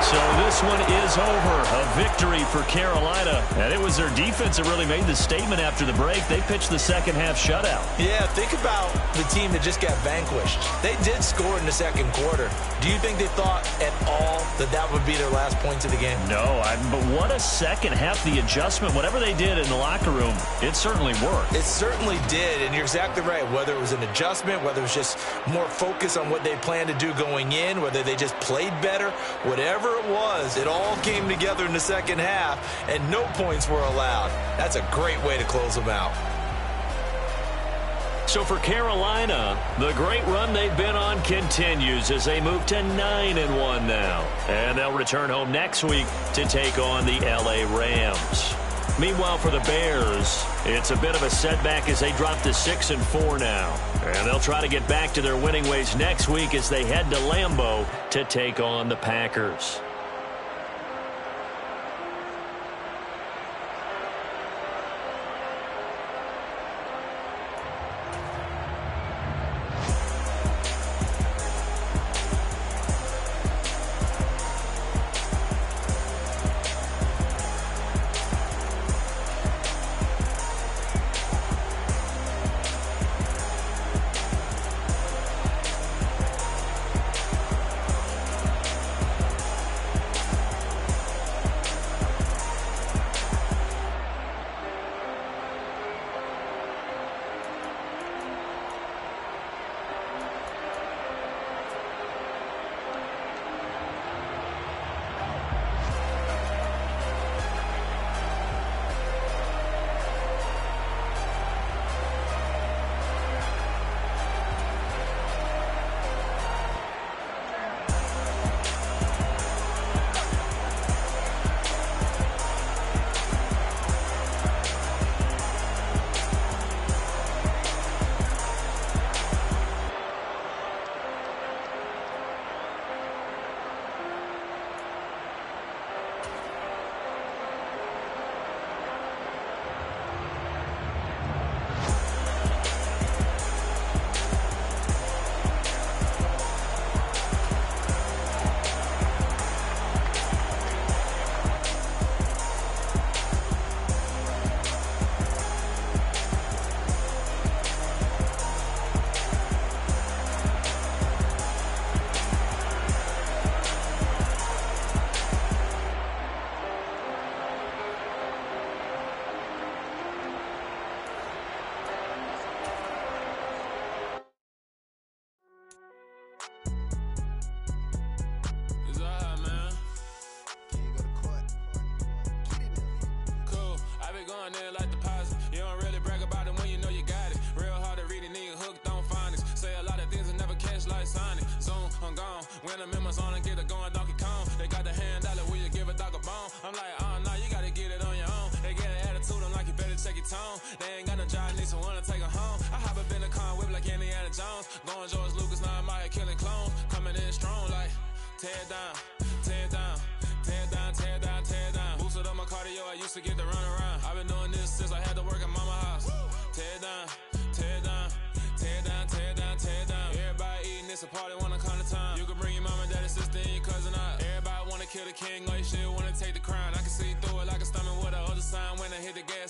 So this one is over. A victory for Carolina. And it was their defense that really made the statement after the break. They pitched the second half shutout. Yeah, think about the team that just got vanquished. They did score in the second quarter. Do you think they thought at all that that would be their last points of the game? No, but what a second half. The adjustment, whatever they did in the locker room, it certainly worked. It certainly did, and you're exactly right. Whether it was an adjustment, whether it was just more focus on what they planned to do going in, whether they just played better, whatever it was, it all came together in the second half, and no points were allowed. That's a great way to close them out. So for Carolina, the great run they've been on continues as they move to 9-1 now. And they'll return home next week to take on the LA Rams. Meanwhile, for the Bears, it's a bit of a setback as they drop to 6-4 now. And they'll try to get back to their winning ways next week as they head to Lambeau to take on the Packers. When I'm in my zone and get it going Donkey Kong. They got the hand dollar, will you give a dog a bone? I'm like, oh no, you gotta get it on your own. They get an attitude, I'm like, you better check your tone. They ain't got no job, need someone to take her home. I hop up in the car, whip like Indiana Jones. Going George Lucas, now I'm out here killing clones. Coming in strong like, tear down, tear down, tear down, tear down, tear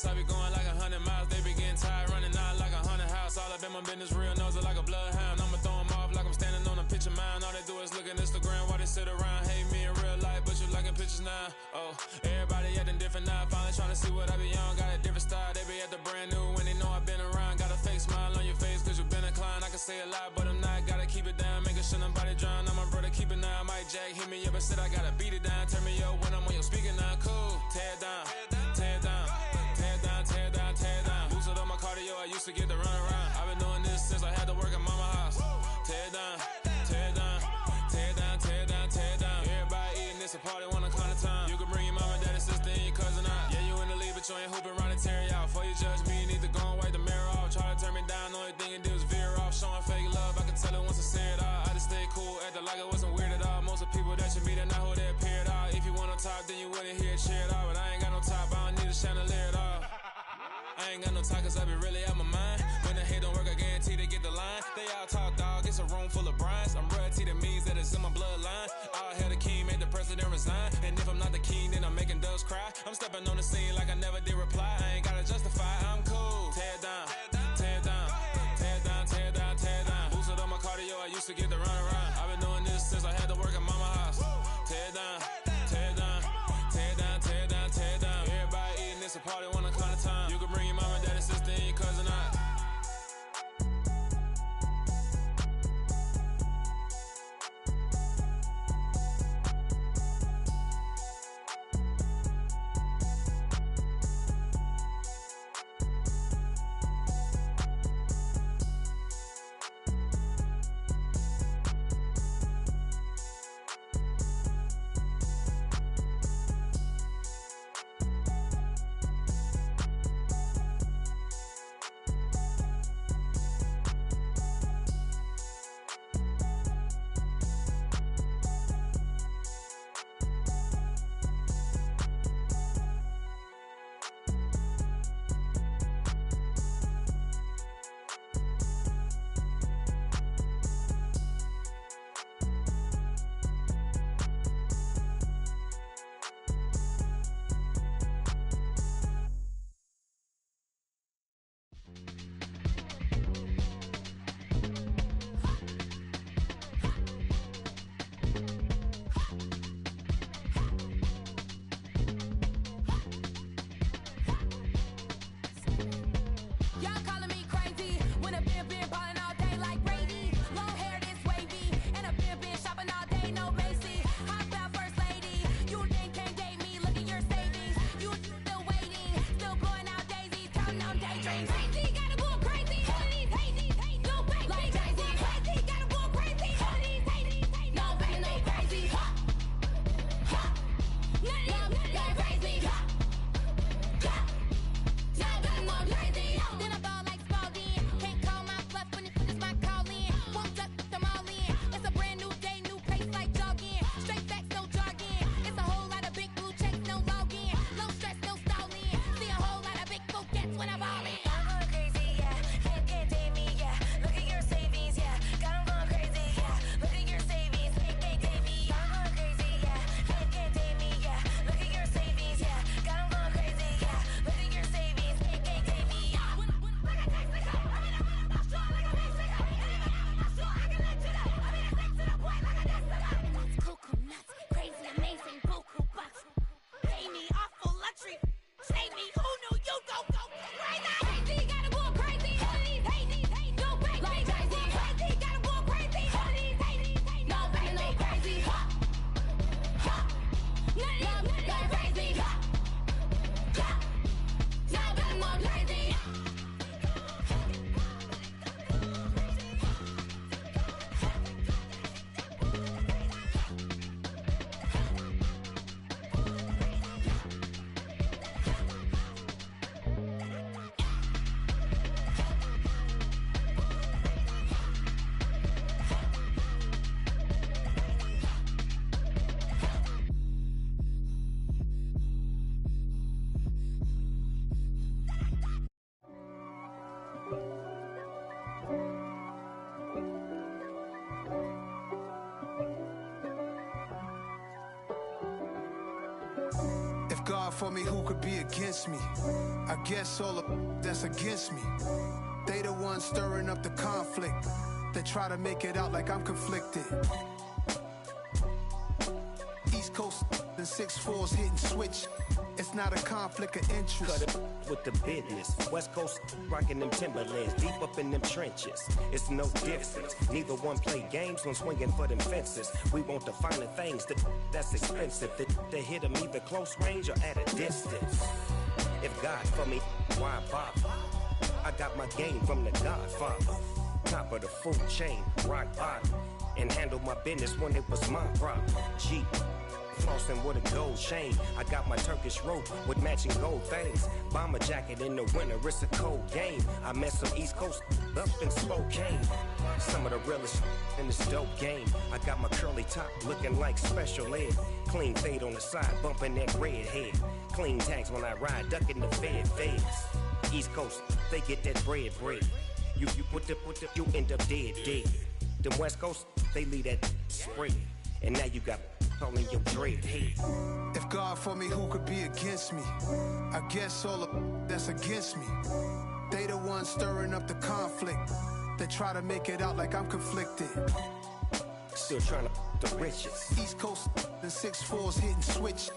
house. I be going like 100 miles. They be getting tired, running out like 100 house. All up in my business, real nose like a bloodhound. I'ma throw them off like I'm standing on a picture mound. All they do is look at Instagram while they sit around. Hate me in real life, but you liking pictures now. Oh, everybody acting different now. Finally trying to see what I be on. Got a different style. They be at the brand new when they know I've been around. Got a fake smile on your face cause you been inclined. I can say a lot, but I'm not. Gotta keep it down, making sure nobody drown. I'm my brother, keep it now. Mike Jack hit me up and said I gotta beat it down. Turn me up when I'm on your speaker now. Cool, tear it down, tear it down, tear it down, tear it down, tear it down. Boost it on my cardio, I used to get to run around. I've been doing this since I had to work at mama house. Tear it down, tear it down, tear it down, tear it down, tear it down. Everybody eating this a party, one o'clock of time. You can bring your mama, daddy, sister, and your cousin out. Yeah, you in the league, but you ain't hooping around and tear you out. Before you judge me, you need to go and wipe the mirror off. Try to turn me down, the only thing you do is veer off. Showing fake love, I can tell it once I say it all. I just stay cool, acting like it wasn't weird at all. Most of the people that you meet are not who they appear at all. If you want on top, then you wouldn't hear it cheer at all. But I ain't got no top, I don't need a chandelier at all. I ain't got no talk cause I be really out my mind. When the hate don't work, I guarantee they get the line. They all talk dog, it's a room full of brinds. I'm royalty, that means that it's in my bloodline. All hail the king, made the president resign. And if I'm not the king, then I'm making doves cry. I'm stepping on the scene like I never did reply. I ain't gotta justify, I'm cool. Tear it down, tear it down, tear it down, tear it down, tear it down. Boosted on my cardio, I used to get to run around. I've been doing this since I had to work at mama house. Tear it down, tear it down, tear it down, tear it down, tear it down. Everybody eating this a party, one o'clock of time. You can bring your mama, daddy, sister, and your cousin out. If God for me, who could be against me? I guess all of that's against me. They the ones stirring up the conflict. They try to make it out like I'm conflicted. East Coast and 6'4's hitting switch. It's not a conflict of interest. Cut it with the business. West Coast rocking them Timberlands, deep up in them trenches. It's no difference. Neither one play games when swinging for them fences. We want the finer things that's expensive. They hit them either close range or at a distance. If God for me, why bother? I got my game from the Godfather. Top of the food chain, rock bottom. And handle my business when it was my problem. G. Flossing with a gold chain. I got my Turkish rope with matching gold things. Bomber jacket in the winter, it's a cold game. I met some East Coast up in Spokane. Some of the realest in this dope game. I got my curly top looking like special ed. Clean fade on the side, bumping that red head. Clean tags when I ride, ducking the feds. East Coast, they get that bread. You put the, you end up dead. Them West Coast, they leave that spread. And now you got calling your dread head. If God for me, who could be against me? I guess all of that's against me. They the ones stirring up the conflict. They try to make it out like I'm conflicted. Still trying to the riches. East Coast and 6'4's hitting switch.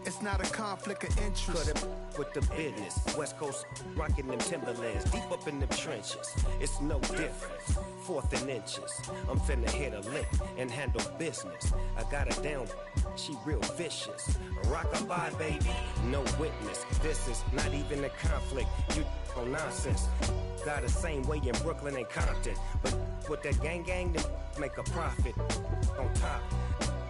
It's not a conflict of interest. Cut it with the business. West Coast rocking them Timberlands, deep up in them trenches. It's no difference. 4th and inches. I'm finna hit a lick and handle business. I got her down, she real vicious. Rock-a-bye, baby, no witness. This is not even a conflict. You on nonsense. Got the same way in Brooklyn and Compton. But with that gang, they make a profit. On top,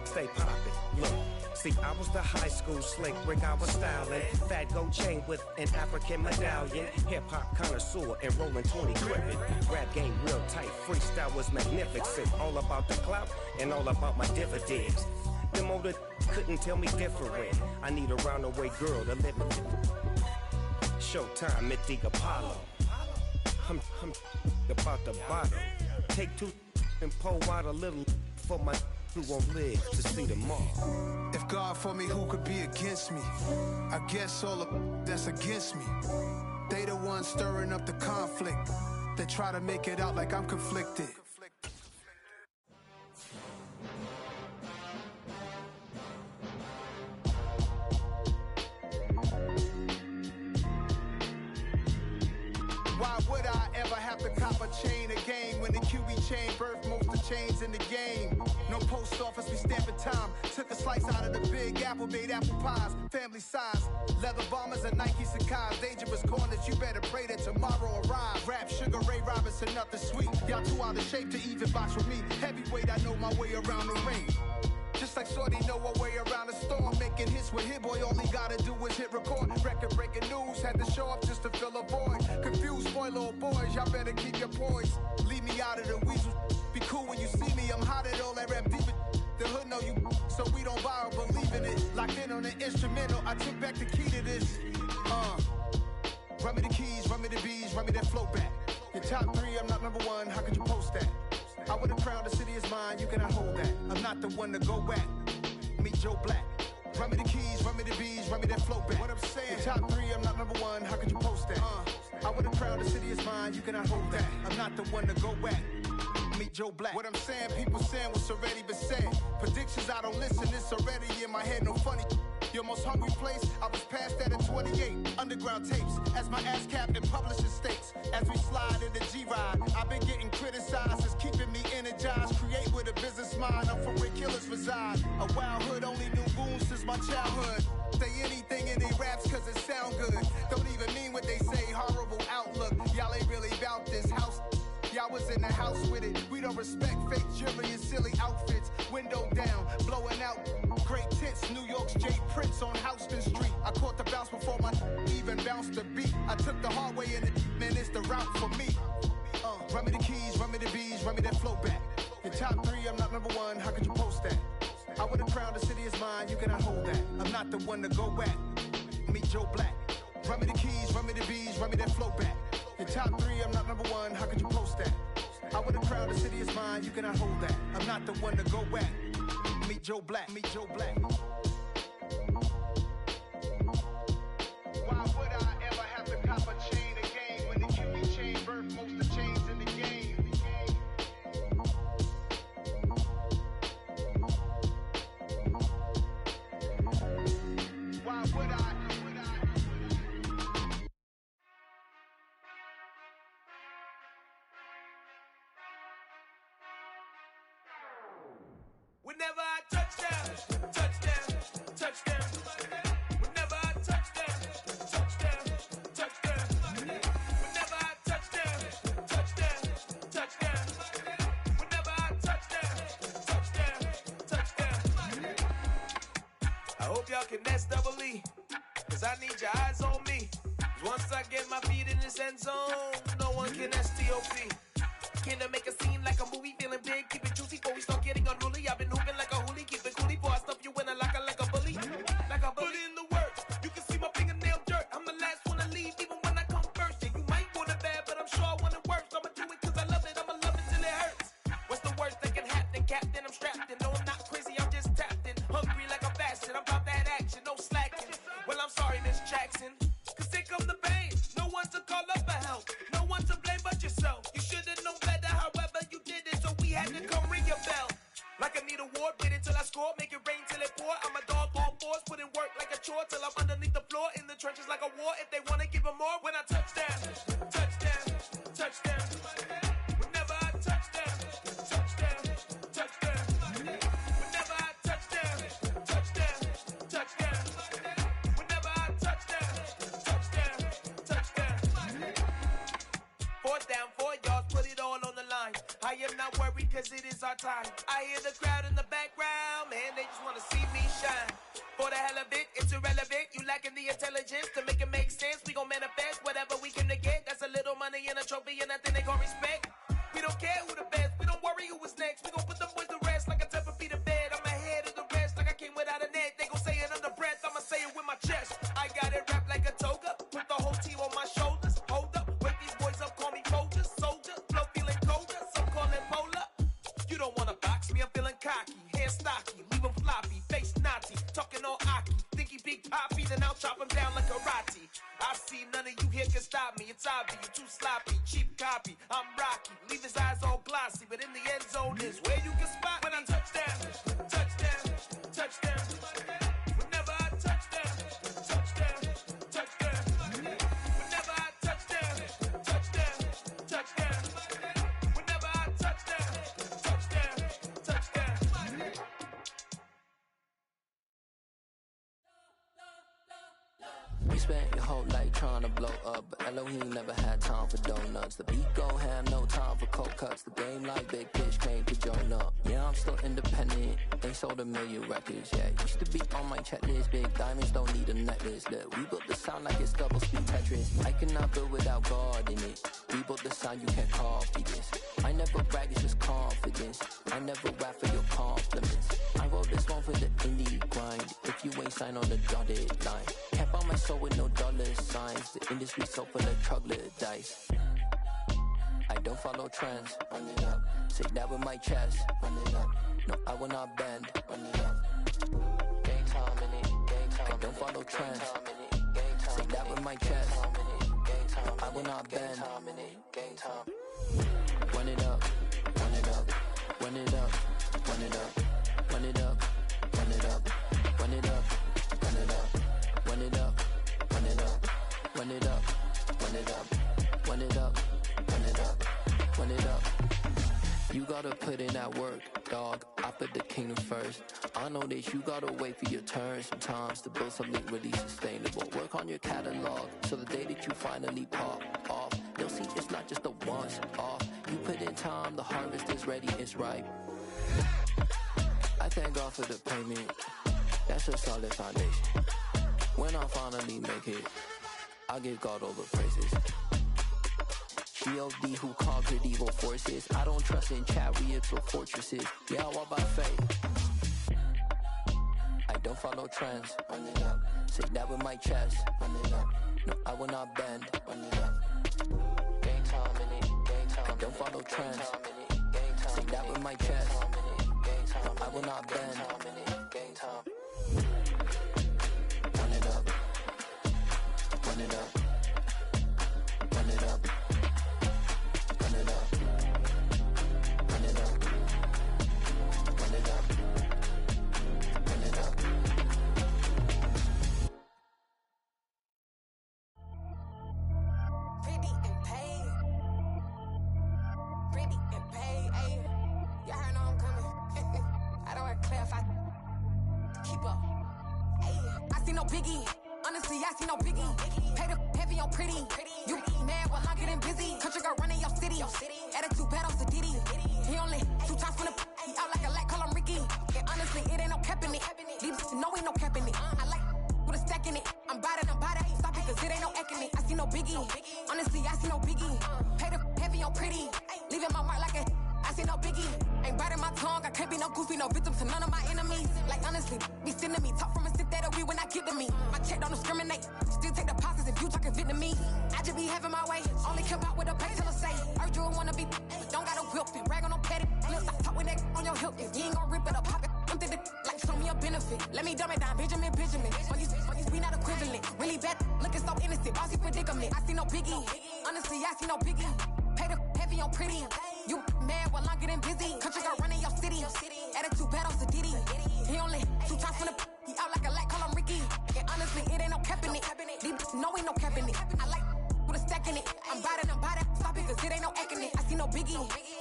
stay poppin'. Look, see, I was the high school slick Rick, I was styling. Fat gold chain with an African medallion. Hip-hop connoisseur and rolling 20 gripping. Rap game real tight, freestyle was magnificent. All about the clout and all about my dividends. Them older couldn't tell me different. I need a round-the-way girl to live in. Showtime at the Apollo. I'm about the bottle. Take 2 and pour out a little for my who won't live to see tomorrow. If God for me, who could be against me? I guess all of that's against me. They the ones stirring up the conflict. They try to make it out like I'm conflicted. Why would I ever have to cop a chain again when the QB chain birthed most of the chains in the game? No post office, we stamping time. Took a slice out of the Big Apple, made apple pies, family size. Leather bombers and Nike Sacai's. Dangerous corners, you better pray that tomorrow arrives. Rap, Sugar Ray Robinson, nothing sweet. Y'all too out of shape to even box with me. Heavyweight, I know my way around the ring. Just like Shorty know her way around the storm. Making hits with Hit Boy, all he gotta do is hit record. Record breaking news, had to show up just to fill a void. Confused, spoiled little boys, y'all better keep your poise. Leave me out of the weasel. Be cool when you see me, I'm hot at all that rap deep. The hood know you, so we don't borrow, believe in it. Locked in on the instrumental, I took back the key to this. Run me the keys, run me the bees, run me that flow back. Your top 3, I'm not number 1, how could you post that? I would've crowned the city is mine, you cannot hold that. I'm not the one to go back. Meet Joe Black. Run me the keys, run me the bees, run me that flow back. What I'm saying, your top 3, I'm not number 1, how could you post that? I would've crowned the city is mine, you cannot hold that. I'm not the one to go back. Meet Joe Black. What I'm saying, people saying what's already been said. Predictions, I don't listen, it's already in my head, no funny. Your most hungry place, I was past that at 28. Underground tapes, as my ass capped in publishing states. As we slide in the G-Ride, I've been getting criticized, it's keeping me energized. Create with a business mind, I'm from where killers reside. A wild hood, only knew goons since my childhood. Say anything in they raps cause it sound good. Don't even mean what they say, horrible outlook. Y'all ain't really about this house. Y'all was in the house with it. We don't respect fake jewelry and silly outfits. Window down, blowing out great tits. New York's J. Prince on Houston Street. I caught the bounce before my even bounced the beat. I took the hard way in it, man, it's the route for me. Run me the keys, run me the bees, run me that flow back. Your top 3, I'm not number 1, how could you post that? I would've crowned the city is mine, you cannot hold that. I'm not the one to go back. Meet Joe Black. Run me the keys, run me the bees, run me that flow back. Your top 3, I'm not number 1, how could you post that? I would've crowned the city is mine, you cannot hold that. I'm not the one to go back. Meet Joe Black, meet Joe Black. Whenever I touchdown, touchdown, touchdown. Whenever I touchdown, touchdown, touchdown. Whenever I touchdown, touchdown, touchdown. Whenever I touchdown, touchdown. I hope y'all can S-double-E, cause I need your eyes on me. Once I get my feet in this end zone, no one can S-T-O-P. Can I make a scene like a movie, feeling big, keep it juicy before we start getting unruly. I've been hooping like a hoolie, keep it coolie before I stuff you in a locker like a bully. Like a bully. Put in the work, you can see my fingernail dirt. I'm the last one to leave, even when I come first. Yeah, you might want it bad, but I'm sure I want it worse. I'ma do it cause I love it, I'ma love it till it hurts. What's the worst that can happen, Captain? I'm strapped in, no I'm not crazy, I'm just tapped in. Hungry like a bastard, I'm about that action, no slacking. Well, I'm sorry, Miss Jackson, cause here come the pain. No one to call up for help, no one to blame but yourself. You should've known better, however you did it, so we had to come ring your bell. Like I need a ward, wait until I score, make it rain till it pour. I'm a dog on fours, put in work like a chore till I'm underneath the floor, in the trenches like a war. If they wanna give them more, when I touchdown, touchdown, touchdown. Whenever I touchdown, touchdown, touchdown. Whenever I touchdown, touchdown, touchdown. Whenever I touchdown, touchdown, touchdown. Fourth down, 4 yards, put it all on the line. I am not worried cause it is our time. I hear the crowd in the background, man, they just wanna see me shine. For the hell of it, it's irrelevant. You lacking the intelligence to make it make sense. We gon' manifest whatever we came to get. That's a little money and a trophy and nothing they gon' respect. We don't care who the best, we don't worry who was next. We gon' put them boys to rest like a temper feet of bed. I'm ahead of the rest like I came without a net. They gon' say it under breath, I'ma say it with my chest. I got it wrapped like a toga, put the whole team on my shoulders. Hold up, wake these boys up, call me Folger, soldier. Flow feeling colder, some call it polar. You don't wanna box me, I'm feeling cocky. Hair stocky, leave him floppy, face naughty. Talking all aki, think he big poppy, then I'll chop him down like karate. I see none of you here can stop me. It's obvious, you too sloppy, cheap copy. I'm Rocky, leave his eyes all glossy, but in the end zone is where you can spot when I touchdown, touchdown, touchdown. Whenever I touchdown, touchdown, touchdown. Whenever I touchdown, touchdown, touchdown. Whenever I touchdown, touchdown, touchdown. You spent your whole life trying to blow up, but Elohim never had time for donuts. The beat go ham, no time for cold cuts. The game like big pitch came to Jonah. Yeah, I'm still independent. They sold 1 million records, yeah. Used to be on my checklist. Big diamonds don't need a necklace. Look, we built the sound like it's double speed Tetris. I cannot build without God in it. We built the sound, you can't copy this. I never brag, it's just confidence. I never rap for your compliments. I wrote this one for the indie grind. If you ain't signed on the dotted line, can't buy my soul with no dollar signs. The industry so full of troglodytes. I don't follow trends. Run it up. Say that with my chest. Run it up. No, I will not bend. Run it up. Gang time in it. Gang time. I don't follow trends. Say that with my chest. No, I will not bend. Gang time. Run it up. Run it up. Run it up. Run it up. Run it up. Run it up. Run it up. Run it up. Run it up. Run it up. Run it up. Run it up. Run it up. Run it up. Run it up. You gotta put in that work, dog. I put the kingdom first. I know that you gotta wait for your turn sometimes to build something really sustainable. Work on your catalog, so the day that you finally pop off, you'll see it's not just a once off. You put in time, the harvest is ready, it's ripe. I thank God for the payment. That's a solid foundation. When I finally make it, I give God all the praises. G.O.D. who conquered evil forces. I don't trust in chariots or fortresses. Yeah, I walk by faith. I don't follow trends. Run it up. Say that with my chest. Run it up. No, I will not bend. Run it up. Gang time in it. Gang time. I don't follow trends. Say that with my chest. No, I will not bend. Gang time. Run it up. Run it up. Run it up. Run it up. Run it up. Run it up. Run it up. Pretty and paid. Pretty and paid. Ayy. Y'all heard know I'm coming. I Shadow and Clef, I keep up. I see no biggie. Honestly, I see no biggie. Pay the heavy on pretty. You mad while I'm getting busy. Country girl running your city. Attitude bad on Diddy. He only 2 times from the he out like a light, call him Ricky. And honestly, it ain't no cap in it. These no ain't no cap in it. I like with a stack in it. I'm bad. Stop it, cause it ain't no eck in it. I see no biggie. Honestly, I see no biggie. Pay the heavy on pretty. Leaving my mark like a I see no biggie. Ain't biting my tongue. I can't be no goofy, no victim to none of my enemies. Like honestly, be sending me talk from a sit that we when I get to me. My check don't discriminate. Still take deposits if you talking Vietnamese. I just be having my way. Only come out with a pay till I say. Urge you wanna be, but don't got a whip and brag on no petty. Lips, I talk with that on your hip. If you ain't gon' rip it up, pop it. I'm thinking like show me a benefit. Let me dumb it down, Benjamin. For you, we not equivalent. Really bad, looking so innocent. Bossy predicament. I see no biggie. Honestly, I see no biggie. Pay the heavy on pretty. You mad while I'm getting busy. Country girl running your city. Attitude bad on Diddy. He only 2 times from the he out like a light, call him Ricky. And honestly, it ain't no cap in it. These no ain't no cap in it. I like with a stack in it. I'm bad. Stop it, cause it ain't no eck in it. I see no biggie.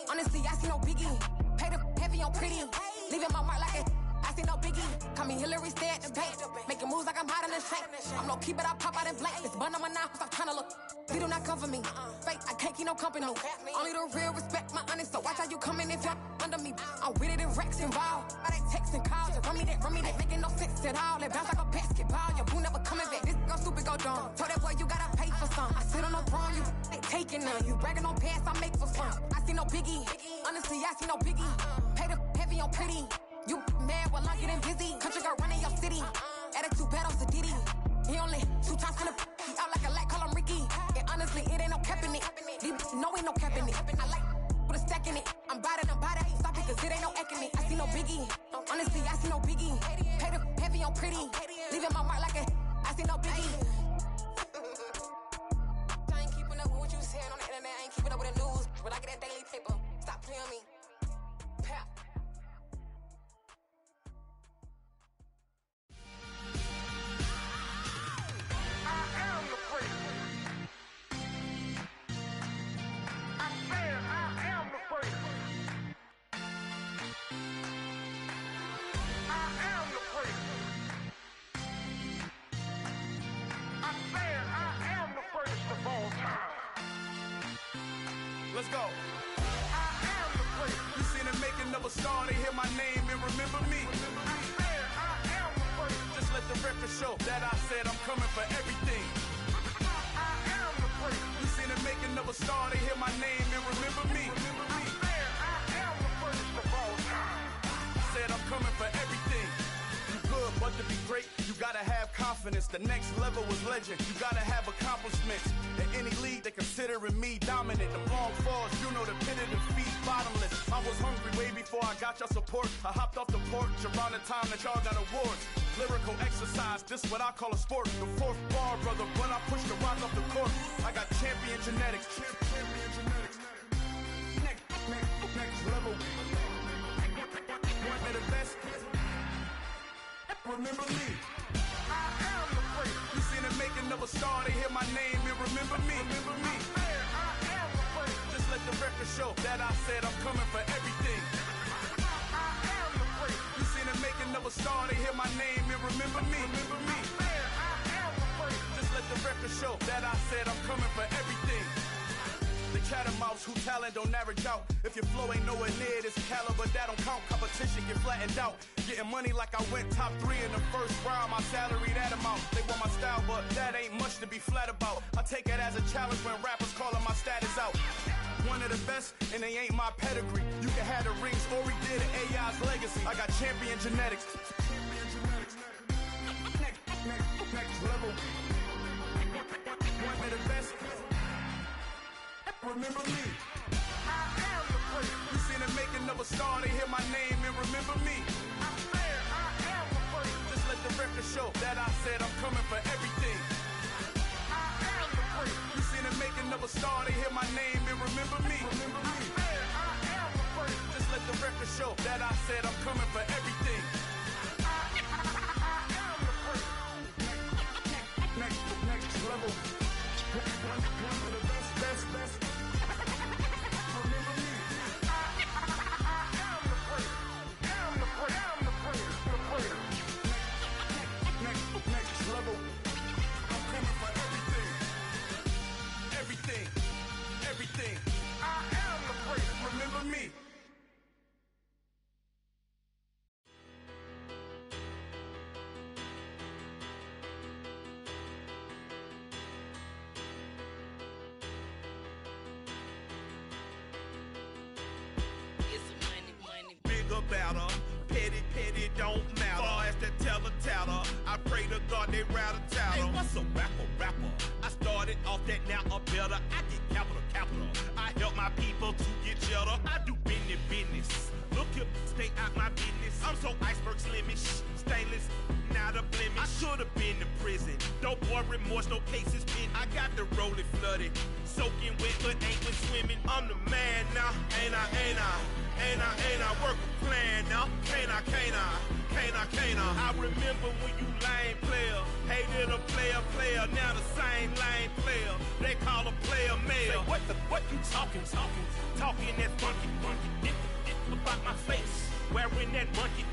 Honestly, I see no biggie. Pay the heavy on pretty. Leaving my mark like a I see no biggie. Call me Hillary, stay at the bank. Making moves like I'm hiding in shank. I'm low key, but I pop out in blank. It's bun on my knife, I'm trying to look. They do not cover me. Fake, I can't keep no company. Only the real respect my honest. So watch how you coming if you're under me. I'm with it and Rex involved. I they texting calls. Just run me that. Making no sense at all. They bounce like a basketball. Your boo never coming back. This go stupid, go dumb. Told that boy you gotta pay for some. I sit on the throne, you they taking none. You bragging on pants, I make for fun. I see no biggie. Honestly, I see no biggie. Pay the heavy on pretty. You mad while I'm getting busy. Country girl running your city. Attitude bad on Diddy. He only 2 times from the he out like a light, call him Ricky. And honestly, it ain't no cap in it. These no ain't no cap in it. I like with a stack in it. I'm bad. Stop it, cause it ain't no eck in it. I see no biggie. Honestly, I see no biggie. Pay the heavy on pretty. Leaving my mark like a I see no biggie. I ain't keeping up with what you saying on the internet. I ain't keeping up with the news. But I get that daily paper. Stop playing me. Pap. Let's go. I am the place. You seen the making of a star, they hear my name and remember me. I am the place. Just let the record show that I said I'm coming for everything. I am the place. You seen the making of a star, they hear my name and remember me. I am the first of all time. Said I'm coming for everything. You good, but to be great, you gotta have confidence. The next level was legend. You gotta have accomplishments. In any league, they considering me dominant. The long falls, you know the pit of defeat, bottomless. I was hungry way before I got your support. I hopped off the porch around the time that y'all got awards. Lyrical exercise, this what I call a sport. The 4th bar, brother, when I push the rock off the court. I got champion genetics. Next level. One of the best. Remember me. I am the place. You seen the making of a star, they hear my name and remember me. I am the place. Just let the record show that I said I'm coming for everything. I am the place. You seen the making of a star, they hear my name and remember me. I am the place. Just let the record show that I said I'm coming for everything. The chattermouths who talent don't average out. If your flow ain't nowhere near this caliber, that don't count. Competition get flattened out. Getting money like I went top 3 in the first round. My salary that amount. They want my style, but that ain't much to be flat about. I take it as a challenge when rappers calling my status out. One of the best, and they ain't my pedigree. You can have the rings, or we did it, AI's legacy. I got champion genetics. Next level. One of the best. Remember me. I am the place. You seen the making of a star, they hear my name and remember me. I am the place. Just let the record show that I said I'm coming for everything. I am the place. You seen the making of a star, they hear my name and remember me. I am the place. Just let the record show that I said I'm coming for everything. I am the place. Next level. One of the best. Remember me. I am the place. with me. Bigger, better, petty, don't matter. Far as the teller, I pray to God they rattle tattle. Hey, what's a rapper? I started off that, now I'm better. I get capital. I help my people to get cheddar. I do business. Look here, stay out my business. I'm so iceberg slimish, stainless, not a blemish. I should've been to prison. Don't boy remorse, no cases pinned. I got the rolling flooded, soaking wet, but ain't been swimming. I'm the man now, ain't I? Work a plan now, can't I? I remember when you lame player, hated a player, now the same lame player. They call a player male. Say, what you talking that funky, about my face, wearing that monkey